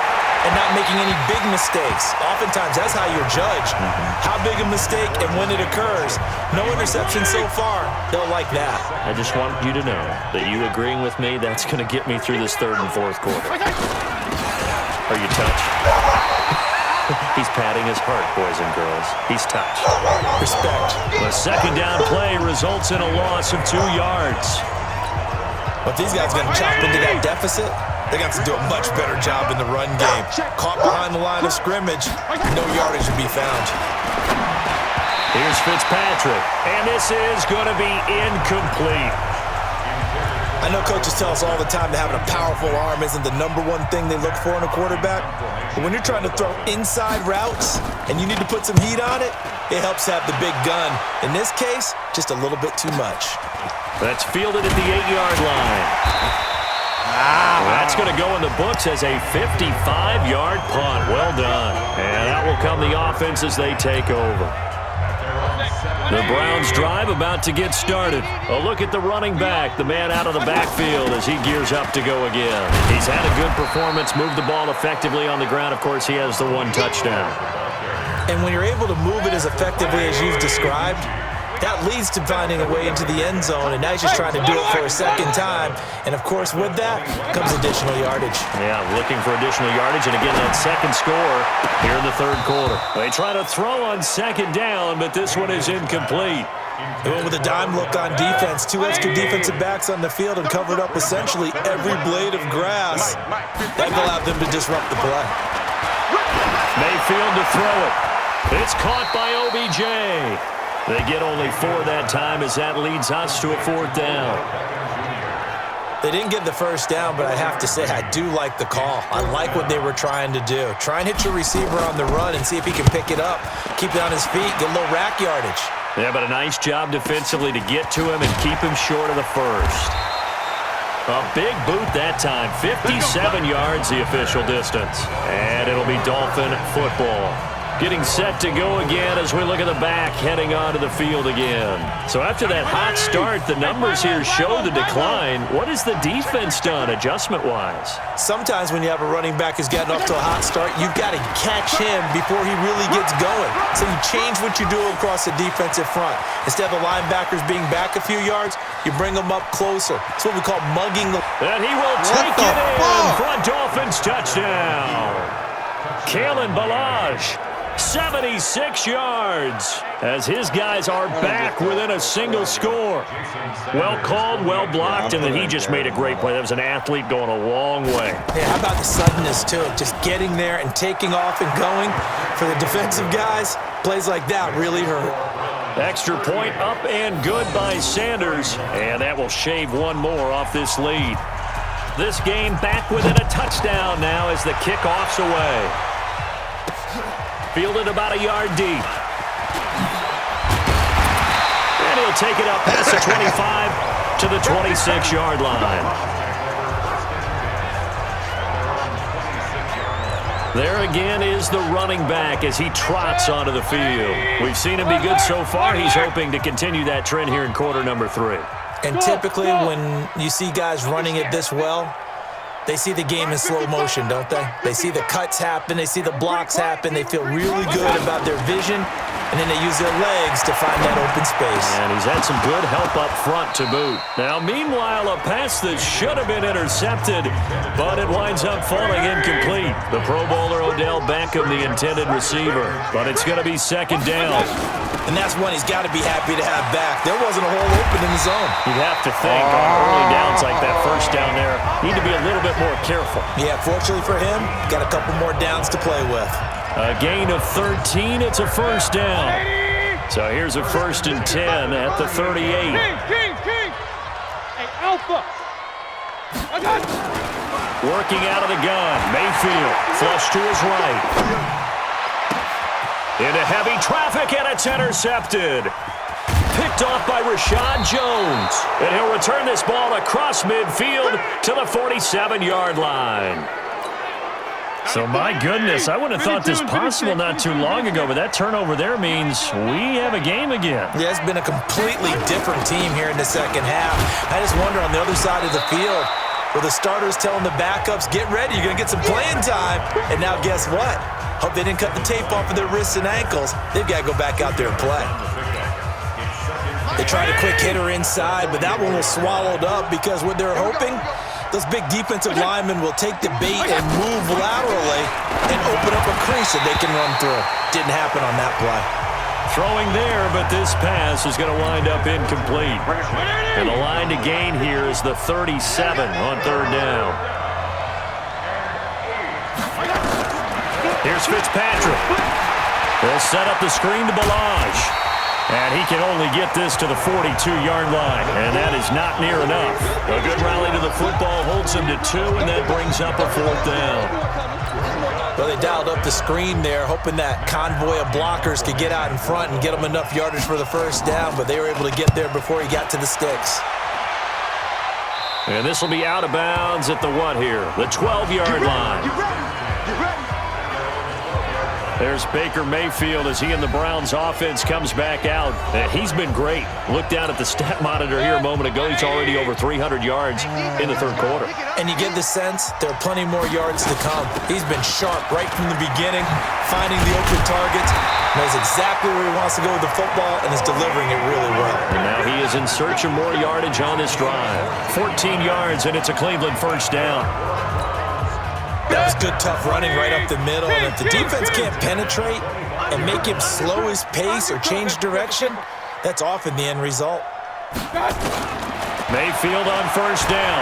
and not making any big mistakes. Oftentimes, that's how you're judged. How big a mistake and when it occurs. No interception so far. They'll like that. I just want you to know that you agreeing with me, that's going to get me through this 3rd and 4th quarter. Are you touched? He's patting his heart, boys and girls. He's touched. Respect. The 2nd down play results in a loss of 2 yards. But these guys are going to chop into that deficit. They got to do a much better job in the run game. Caught behind the line of scrimmage, no yardage to be found. Here's Fitzpatrick, and this is going to be incomplete. I know coaches tell us all the time that having a powerful arm isn't the #1 thing they look for in a quarterback. But when you're trying to throw inside routes and you need to put some heat on it, it helps have the big gun. In this case, just a little bit too much. That's fielded at the 8-yard line. That's going to go in the books as a 55-yard punt. Well done. And that will come the offense as they take over. The Browns drive about to get started. A look at the running back, the man out of the backfield as he gears up to go again. He's had a good performance, moved the ball effectively on the ground. Of course, he has the 1 touchdown. And when you're able to move it as effectively as you've described, That leads to finding a way into the end zone, and now he's just trying to do it for a second time. And, of course, with that comes additional yardage. Yeah, looking for additional yardage, and again, that second score here in the third quarter. They try to throw on second down, but this one is incomplete. They went with a dime look on defense. 2 extra defensive backs on the field and covered up essentially every blade of grass. That allowed them to disrupt the play. Mayfield to throw it. It's caught by OBJ. They get only 4 that time as that leads us to a 4th down. They didn't get the first down, but I have to say I do like the call. I like what they were trying to do. Try and hit your receiver on the run and see if he can pick it up, keep it on his feet, get a little rack yardage. Yeah, but a nice job defensively to get to him and keep him short of the first. A big boot that time. 57 yards the official distance. And it'll be Dolphin football. Getting set to go again as we look at the back, heading onto the field again. So after that hot start, the numbers here show the decline. What has the defense done adjustment-wise? Sometimes when you have a running back who's gotten off to a hot start, you've got to catch him before he really gets going. So you change what you do across the defensive front. Instead of the linebackers being back a few yards, you bring them up closer. It's what we call mugging the... And he will take it in for a Dolphins touchdown. Kalen Ballage. 76 yards as his guys are back within a single score. Well called, well blocked, and then he just made a great play. That was an athlete going a long way. Yeah, how about the suddenness, too? Just getting there and taking off and going. For the defensive guys, plays like that really hurt. Extra point up and good by Sanders, and that will shave one more off this lead. This game back within a touchdown now as the kickoff's away. Fielded about a yard deep. And he'll take it up past the 25 to the 26-yard line. There again is the running back as he trots onto the field. We've seen him be good so far. He's hoping to continue that trend here in quarter number 3. And typically when you see guys running it this well, they see the game in slow motion, don't they? They see the cuts happen. They see the blocks happen. They feel really good about their vision, and then they use their legs to find that open space. And he's had some good help up front to boot. Now, meanwhile, a pass that should have been intercepted, but it winds up falling incomplete. The Pro Bowler Odell Beckham, the intended receiver, but it's going to be second down. And that's one he's got to be happy to have back. There wasn't a hole open in the zone. You'd have to think on early downs like that first down there, need to be a little bit more careful. Yeah, fortunately for him, got a couple more downs to play with. A gain of 13, it's a first down. So here's a 1st and 10 at the 38. King. Hey, Alpha. I got you. Working out of the gun, Mayfield, flush to his right. Into heavy traffic, and it's intercepted. Picked off by Rashad Jones. And he'll return this ball across midfield to the 47-yard line. So, my goodness, I wouldn't have thought this possible not too long ago, but that turnover there means we have a game again. Yeah, it's been a completely different team here in the second half. I just wonder on the other side of the field, where the starters telling the backups, get ready, you're going to get some playing time. And now guess what? Hope they didn't cut the tape off of their wrists and ankles. They've got to go back out there and play. They tried a quick hitter inside, but that one was swallowed up because what they're hoping, those big defensive linemen will take the bait and move laterally and open up a crease that they can run through. Didn't happen on that play. Throwing there, but this pass is going to wind up incomplete. And the line to gain here is the 37 on 3rd down. Here's Fitzpatrick. They'll set up the screen to Ballage. And he can only get this to the 42-yard line. And that is not near enough. A good rally to the football holds him to 2, and that brings up a 4th down. Well, they dialed up the screen there, hoping that convoy of blockers could get out in front and get them enough yardage for the first down, but they were able to get there before he got to the sticks. And this will be out of bounds at the what here? The 12-yard line. There's Baker Mayfield as he and the Browns offense comes back out. He's been great. Look down at the stat monitor here a moment ago. He's already over 300 yards in the third quarter. And you get the sense there are plenty more yards to come. He's been sharp right from the beginning, finding the open targets, knows exactly where he wants to go with the football, and is delivering it really well. And now he is in search of more yardage on this drive. 14 yards, and it's a Cleveland first down. That was good, tough running right up the middle. And if the defense can't penetrate and make him slow his pace or change direction, that's often the end result. Mayfield on first down.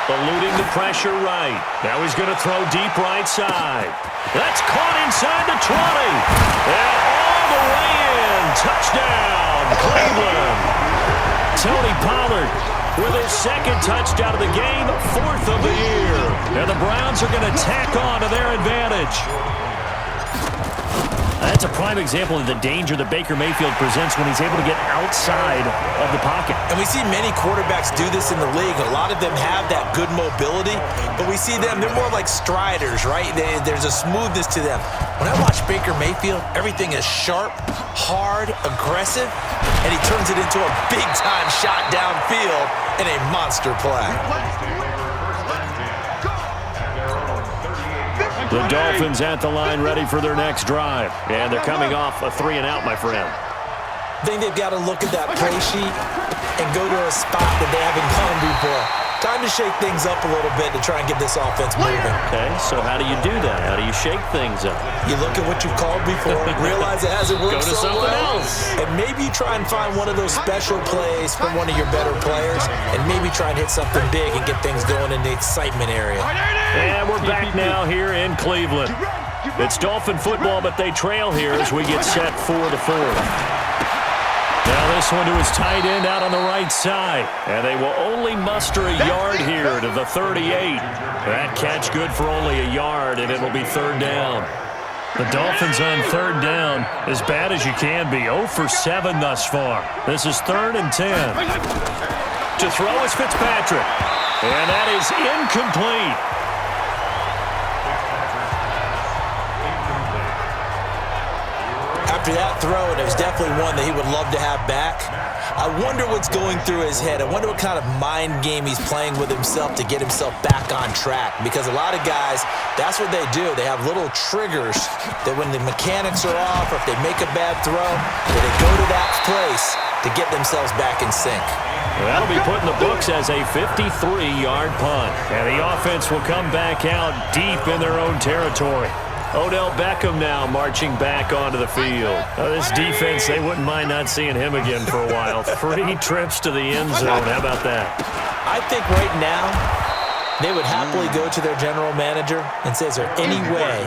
Eluding the pressure right. Now he's going to throw deep right side. That's caught inside the 20. And all the way in. Touchdown, Cleveland. Tony Pollard with his second touchdown of the game, fourth of the year. And the Browns are going to tack on to their advantage. That's a prime example of the danger that Baker Mayfield presents when he's able to get outside of the pocket. And we see many quarterbacks do this in the league. A lot of them have that good mobility, but we see them, they're more like striders, right? There's a smoothness to them. When I watch Baker Mayfield, everything is sharp, hard, aggressive, and he turns it into a big-time shot downfield in a monster play. The Dolphins at the line ready for their next drive. And they're coming off a 3-and-out, my friend. I think they've got to look at that play sheet and go to a spot that they haven't gone before. Time to shake things up a little bit to try and get this offense moving. Okay, so how do you do that? How do you shake things up? You look at what you've called before, realize it hasn't worked Go to so something well, else. and maybe you try and find one of those special plays from one of your better players, and maybe try and hit something big and get things going in the excitement area. And we're back now here in Cleveland. It's Dolphin football, but they trail here as we get set for the fourth. Now this one to his tight end out on the right side. And they will only muster a yard here to the 38. That catch good for only a yard, and it'll be third down. The Dolphins on third down, as bad as you can be. 0 for 7 thus far. This is 3rd and 10. To throw is Fitzpatrick. And that is incomplete. After that throw, and it was definitely one that he would love to have back, I wonder what's going through his head. I wonder what kind of mind game he's playing with himself to get himself back on track. Because a lot of guys, that's what they do. They have little triggers that when the mechanics are off or if they make a bad throw, that they go to that place to get themselves back in sync. That'll be put in the books as a 53-yard punt. And the offense will come back out deep in their own territory. Odell Beckham now marching back onto the field. This defense, they wouldn't mind not seeing him again for a while. 3 trips to the end zone. How about that? I think right now they would happily go to their general manager and say, is there any way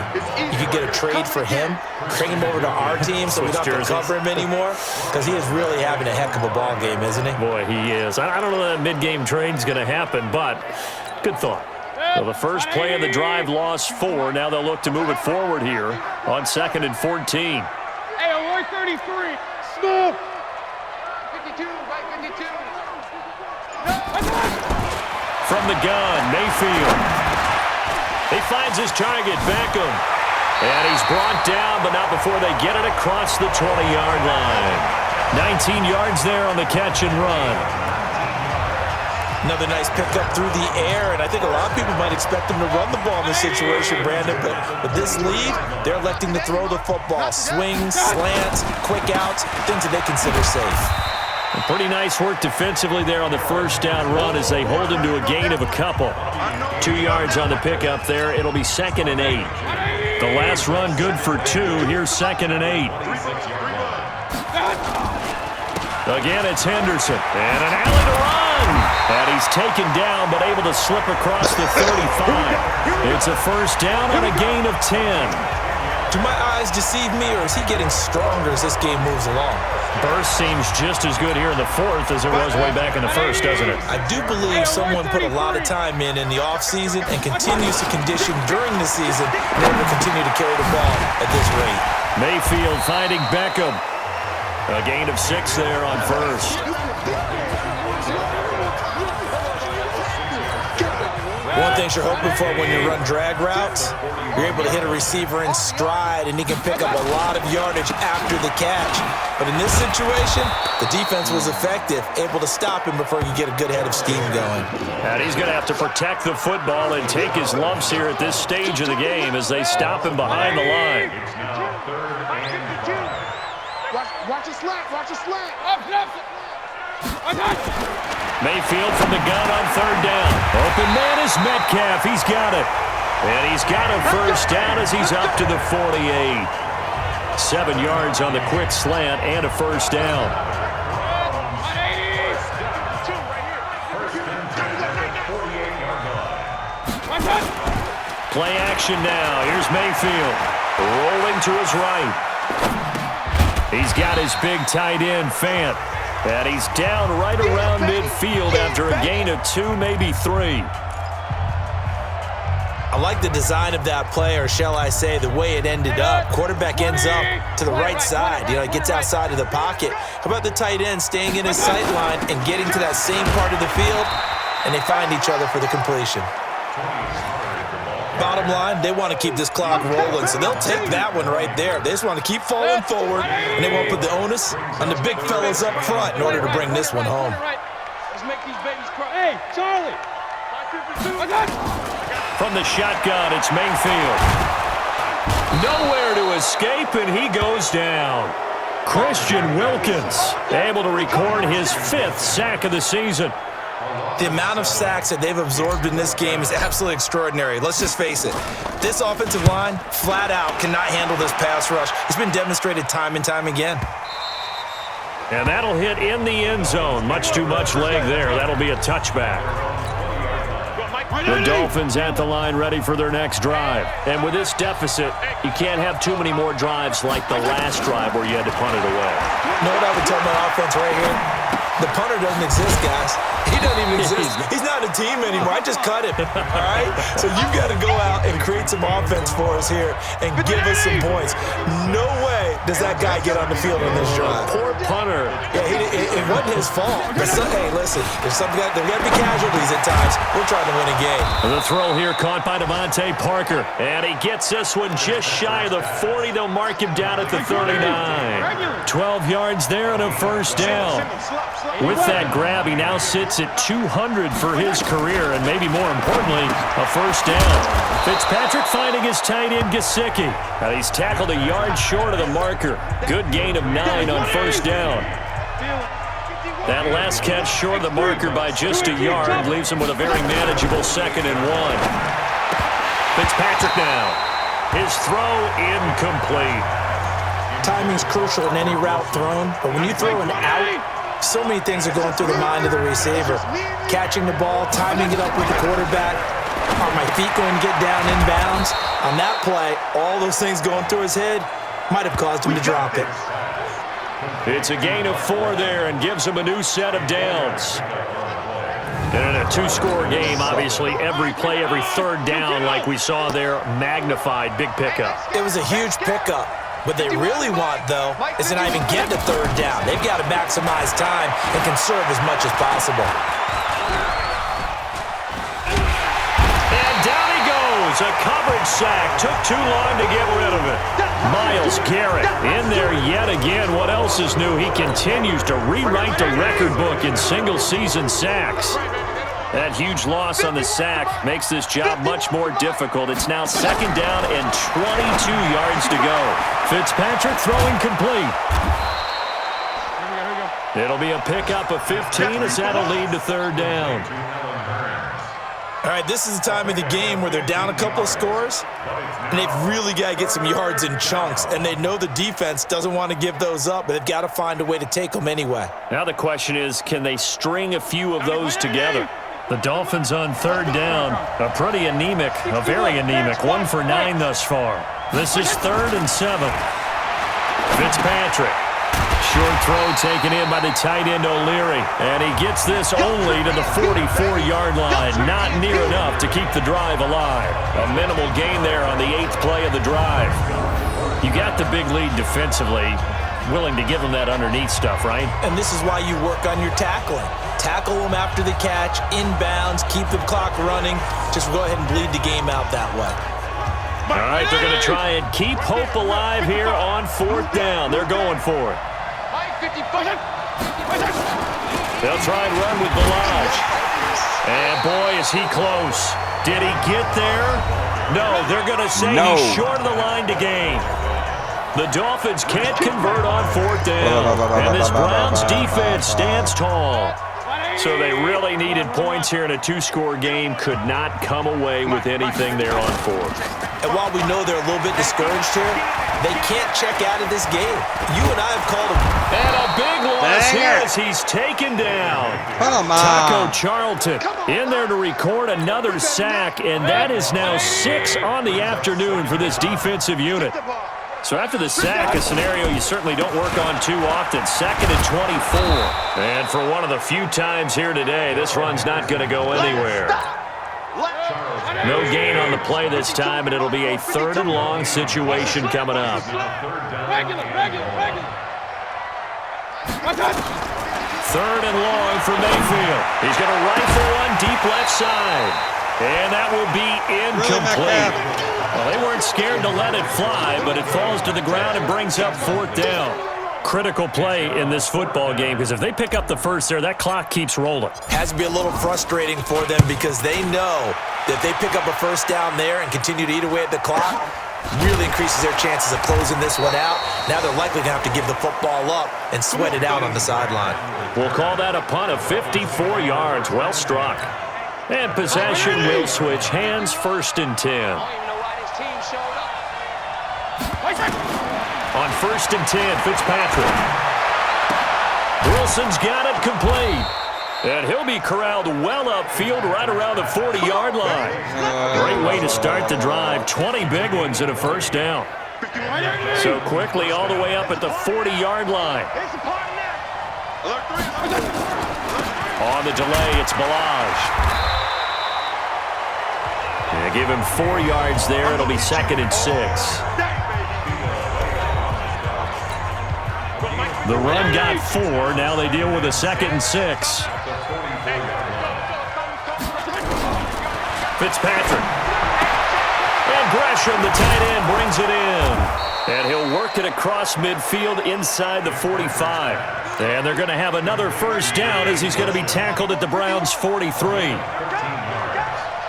you could get a trade for him, bring him over to our team so we don't have to cover him anymore? Because he is really having a heck of a ball game, isn't he? Boy, he is. I don't know that mid-game trade's going to happen, but good thought. So the first play of the drive lost 4. Now they'll look to move it forward here on 2nd and 14. Hey, alert 33. Snoop. 52, right 52. From the gun, Mayfield. He finds his target, Beckham. And he's brought down, but not before they get it across the 20-yard line. 19 yards there on the catch and run. Another nice pickup through the air, and I think a lot of people might expect them to run the ball in this situation, Brandon, but with this lead, they're electing to throw the football. Swings, slants, quick outs, things that they consider safe. And pretty nice work defensively there on the first down run as they hold him to a gain of a couple. 2 yards on the pickup there. It'll be 2nd and 8. The last run good for 2. Here's 2nd and 8. Again, it's Henderson. And an alley to run. And he's taken down, but able to slip across the 35. It's a first down on a gain of 10. Do my eyes deceive me, or is he getting stronger as this game moves along? Burst seems just as good here in the 4th as it was way back in the 1st, doesn't it? I do believe someone put a lot of time in the offseason and continues to condition during the season in order to continue to carry the ball at this rate. Mayfield finding Beckham. A gain of 6 there on first. One thing you're hoping for when you run drag routes, you're able to hit a receiver in stride, and he can pick up a lot of yardage after the catch. But in this situation, the defense was effective, able to stop him before he could get a good head of steam going. And he's going to have to protect the football and take his lumps here at this stage of the game as they stop him behind the line. Watch a slant, watch a slant. Mayfield from the gun on third down. Open man is Metcalf. He's got it. And he's got a first down as he's up to the 48. 7 yards on the quick slant and a first down. Play action now. Here's Mayfield. Rolling to his right. He's got his big tight end, Fant. And he's down right around midfield after a gain of 2, maybe 3. I like the design of that play, or shall I say the way it ended up. Quarterback ends up to the right side. You know, he gets outside of the pocket. How about the tight end staying in his sight line and getting to that same part of the field, and they find each other for the completion. Bottom line, they want to keep this clock rolling, so they'll take that one right there. They just want to keep falling forward, and they won't put the onus on the big fellas up front in order to bring this one home. Let's make these babies cry. Hey, Charlie! From the shotgun, it's Mayfield. Nowhere to escape, and he goes down. Christian Wilkins able to record his 5th sack of the season. The amount of sacks that they've absorbed in this game is absolutely extraordinary. Let's just face it. This offensive line, flat out, cannot handle this pass rush. It's been demonstrated time and time again. And that'll hit in the end zone. Much too much leg there. That'll be a touchback. The Dolphins at the line ready for their next drive. And with this deficit, you can't have too many more drives like the last drive where you had to punt it away. You know what I would tell my offense right here? The punter doesn't exist, guys. He doesn't even exist. He's not a team anymore. I just cut him, all right? So you've got to go out and create some offense for us here and give us some points. No way does that guy get on the field on this drive. Poor punter. Yeah, it wasn't his fault. But hey, listen, there's got to be casualties at times. We're trying to win a game. The throw here caught by Devontae Parker. And he gets this one just shy of the 40. They'll mark him down at the 39. 12 yards there and a first down. With that grab, he now sits at 200 for his career, and maybe more importantly, a first down. Fitzpatrick finding his tight end, Gesicki. And he's tackled a yard short of the marker. Good gain of 9 on first down. That last catch short of the marker by just a yard leaves him with a very manageable 2nd and 1. Fitzpatrick now. His throw incomplete. Timing's crucial in any route thrown, but when you throw an out, so many things are going through the mind of the receiver. Catching the ball, timing it up with the quarterback. Are my feet going to get down inbounds? On that play, all those things going through his head might have caused him to drop it. It's a gain of 4 there and gives him a new set of downs. And in a 2-score game, obviously, every play, every third down, like we saw there, magnified. Big pickup. It was a huge pickup. What they really want, though, is to not even get to third down. They've got to maximize time and conserve as much as possible. And down he goes. A coverage sack. Took too long to get rid of it. Myles Garrett in there yet again. What else is new? He continues to rewrite the record book in single-season sacks. That huge loss on the sack makes this job much more difficult. It's now 2nd down and 22 yards to go. Fitzpatrick throwing complete. It'll be a pickup of 15 as that'll lead to 3rd down. All right, this is the time of the game where they're down a couple of scores, and they've really got to get some yards in chunks, and they know the defense doesn't want to give those up, but they've got to find a way to take them anyway. Now the question is, can they string a few of those together? The Dolphins on 3rd down, a very anemic, 1 for 9 thus far. This is 3rd and 7. Fitzpatrick. Short throw taken in by the tight end O'Leary. And he gets this only to the 44-yard line. Not near enough to keep the drive alive. A minimal gain there on the 8th play of the drive. You got the big lead defensively. willing to give them that underneath stuff, right? And this is why you work on your tackling. Tackle them after the catch, inbounds, keep the clock running. Just go ahead and bleed the game out that way. All right, they're going to try and keep hope alive here on 4th down. They're going for it. They'll try and run with Balaj. And boy, is he close. Did he get there? No, they're going to say he's short of the line to gain. The Dolphins can't convert on 4th down. And this Browns defense stands tall. So they really needed points here in a 2-score game. Could not come away with anything there on 4th. And while we know they're a little bit discouraged here, they can't check out of this game. You and I have called them. And a big loss here as he's taken down. Come on. Taco Charlton in there to record another sack, and that is now 6 on the afternoon for this defensive unit. So after the sack, a scenario you certainly don't work on too often. 2nd and 24. And for one of the few times here today, this run's not going to go anywhere. No gain on the play this time, and it'll be a 3rd and long situation coming up. 3rd and long for Mayfield. He's going to rifle one deep left side. And that will be incomplete. Well, they weren't scared to let it fly, but it falls to the ground and brings up 4th down. Critical play in this football game, because if they pick up the first there, that clock keeps rolling. Has to be a little frustrating for them because they know that they pick up a 1st down there and continue to eat away at the clock, really increases their chances of closing this one out. Now they're likely going to have to give the football up and sweat it out on the sideline. We'll call that a punt of 54 yards. Well struck. And possession will switch hands. 1st and 10. On 1st and 10, Fitzpatrick. Wilson's got it complete. And he'll be corralled well upfield right around the 40-yard line. Great way to start the drive. 20 big ones and a 1st down. So quickly all the way up at the 40-yard line. On the delay, it's Balaj. Yeah, give him 4 yards there. It'll be 2nd and 6. The run got 4. Now they deal with a 2nd and 6. Fitzpatrick. And Gresham, the tight end, brings it in. And he'll work it across midfield inside the 45. And they're going to have another 1st down as he's going to be tackled at the Browns' 43.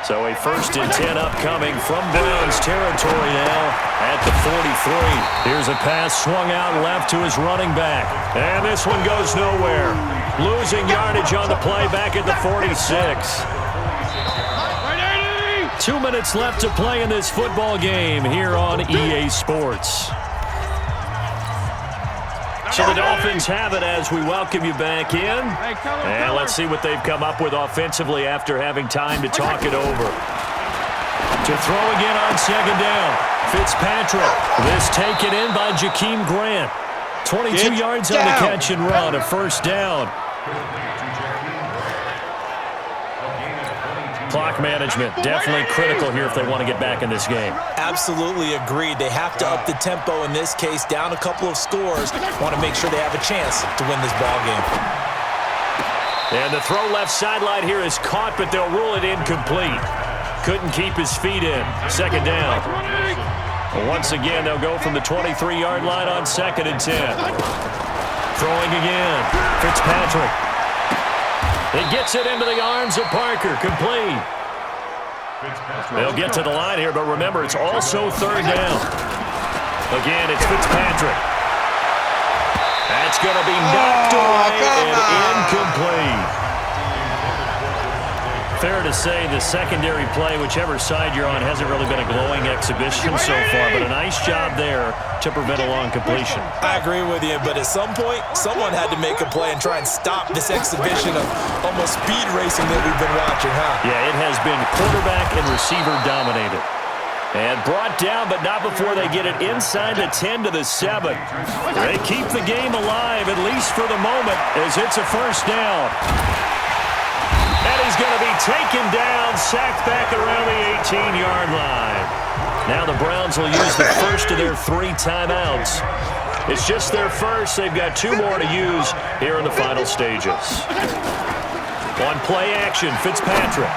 So a 1st and 10 upcoming from Browns territory now at the 43. Here's a pass swung out left to his running back. And this one goes nowhere. Losing yardage on the play back at the 46. 2 minutes left to play in this football game here on EA Sports. So the Dolphins have it as we welcome you back in. And let's see what they've come up with offensively after having time to talk it over. To throw again on 2nd down. Fitzpatrick. This taken in by Jakeem Grant. 22 yards on the catch and run, a 1st down. Clock management definitely critical here if they want to get back in this game. Absolutely agreed. They have to up the tempo in this case, down a couple of scores. Want to make sure they have a chance to win this ball game. And the throw left sideline here is caught, but they'll rule it incomplete. Couldn't keep his feet in. 2nd down. Once again, they'll go from the 23-yard line on 2nd and 10. Throwing again. Fitzpatrick. He gets it into the arms of Parker. Complete. They'll get to the line here, but remember, it's also 3rd down. Again, it's Fitzpatrick. That's going to be knocked away and incomplete. Fair to say the secondary play, whichever side you're on, hasn't really been a glowing exhibition so far, but a nice job there to prevent a long completion. I agree with you, but at some point, someone had to make a play and try and stop this exhibition of almost speed racing that we've been watching, huh? Yeah, it has been quarterback and receiver dominated. And brought down, but not before they get it inside the 10 to the 7. They keep the game alive, at least for the moment, as it's a 1st down. And he's going to be taken down, sacked back around the 18-yard line. Now the Browns will use the first of their 3 timeouts. It's just their first. They've got 2 more to use here in the final stages. On play action, Fitzpatrick.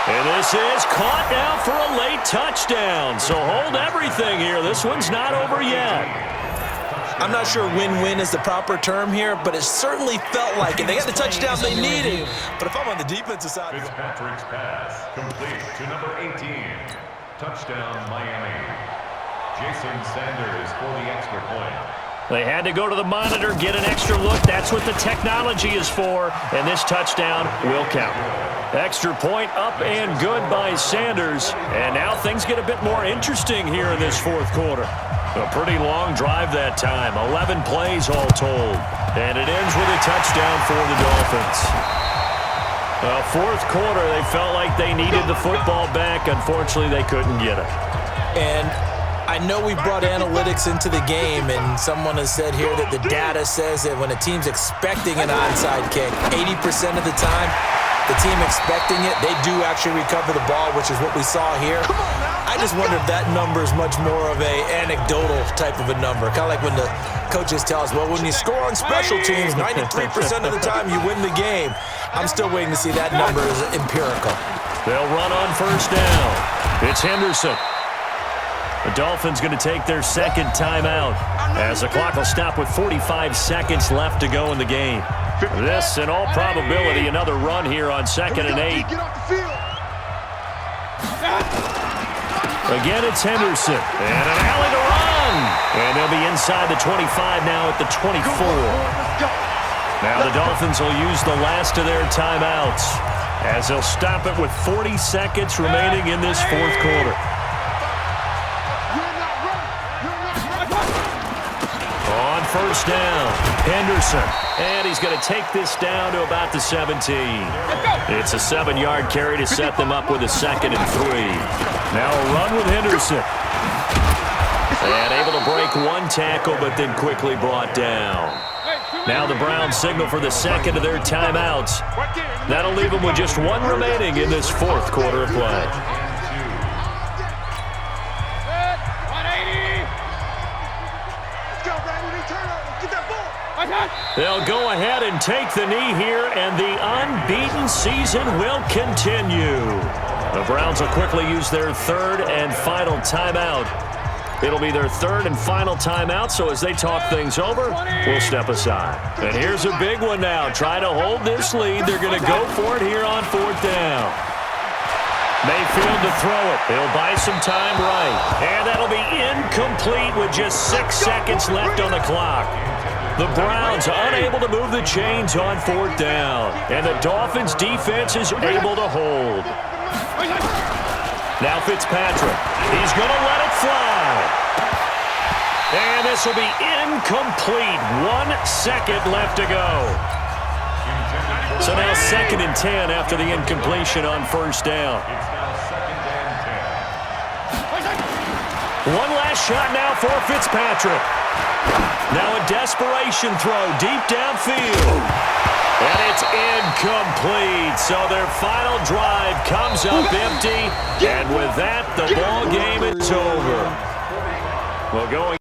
And this is caught now for a late touchdown. So hold everything here. This one's not over yet. I'm not sure win-win is the proper term here, but it certainly felt like it. They got the touchdown they needed. But if I'm on the defensive side... Fitzpatrick's pass complete to number 18. Touchdown, Miami. Jason Sanders for the extra point. They had to go to the monitor, get an extra look. That's what the technology is for, and this touchdown will count. Extra point up and good by Sanders, and now things get a bit more interesting here in this fourth quarter. A pretty long drive that time, 11 plays all told, and it ends with a touchdown for the Dolphins. Fourth quarter, they felt like they needed the football back. Unfortunately, they couldn't get it. And I know we brought analytics into the game, and someone has said here that the data says that when a team's expecting an onside kick, 80% of the time, the team expecting it, they do actually recover the ball, which is what we saw here. I just wonder if that number is much more of a anecdotal type of a number. Kind of like when the coaches tell us, well, when you score on special teams, 93% of the time you win the game. I'm still waiting to see that number as empirical. They'll run on first down. It's Henderson. The Dolphins going to take their second timeout as the clock will stop with 45 seconds left to go in the game. This, in all probability, another run here on 2nd and 8. Again, it's Henderson. And an alley to run. And they'll be inside the 25 now at the 24. Now the Dolphins will use the last of their timeouts as they'll stop it with 40 seconds remaining in this fourth quarter. On first down, Henderson. And he's going to take this down to about the 17. It's a 7-yard carry to set them up with a 2nd and 3. Now a run with Henderson. And able to break one tackle, but then quickly brought down. Now the Browns signal for the second of their timeouts. That'll leave them with just 1 remaining in this fourth quarter of play. They'll go ahead and take the knee here, and the unbeaten season will continue. The Browns will quickly use their 3rd and final timeout. It'll be their 3rd and final timeout, so as they talk things over, we'll step aside. And here's a big one now. Try to hold this lead. They're going to go for it here on 4th down. Mayfield to throw it. He'll buy some time right. And that'll be incomplete with just 6 seconds left on the clock. The Browns unable to move the chains on 4th down. And the Dolphins defense is able to hold. Now Fitzpatrick. He's going to let it fly. And this will be incomplete. 1 second left to go. So now 2nd and 10 after the incompletion on first down. One last shot now for Fitzpatrick. Now a desperation throw deep downfield. And it's incomplete. So their final drive comes up empty. And with that, the ball game is over. Well, going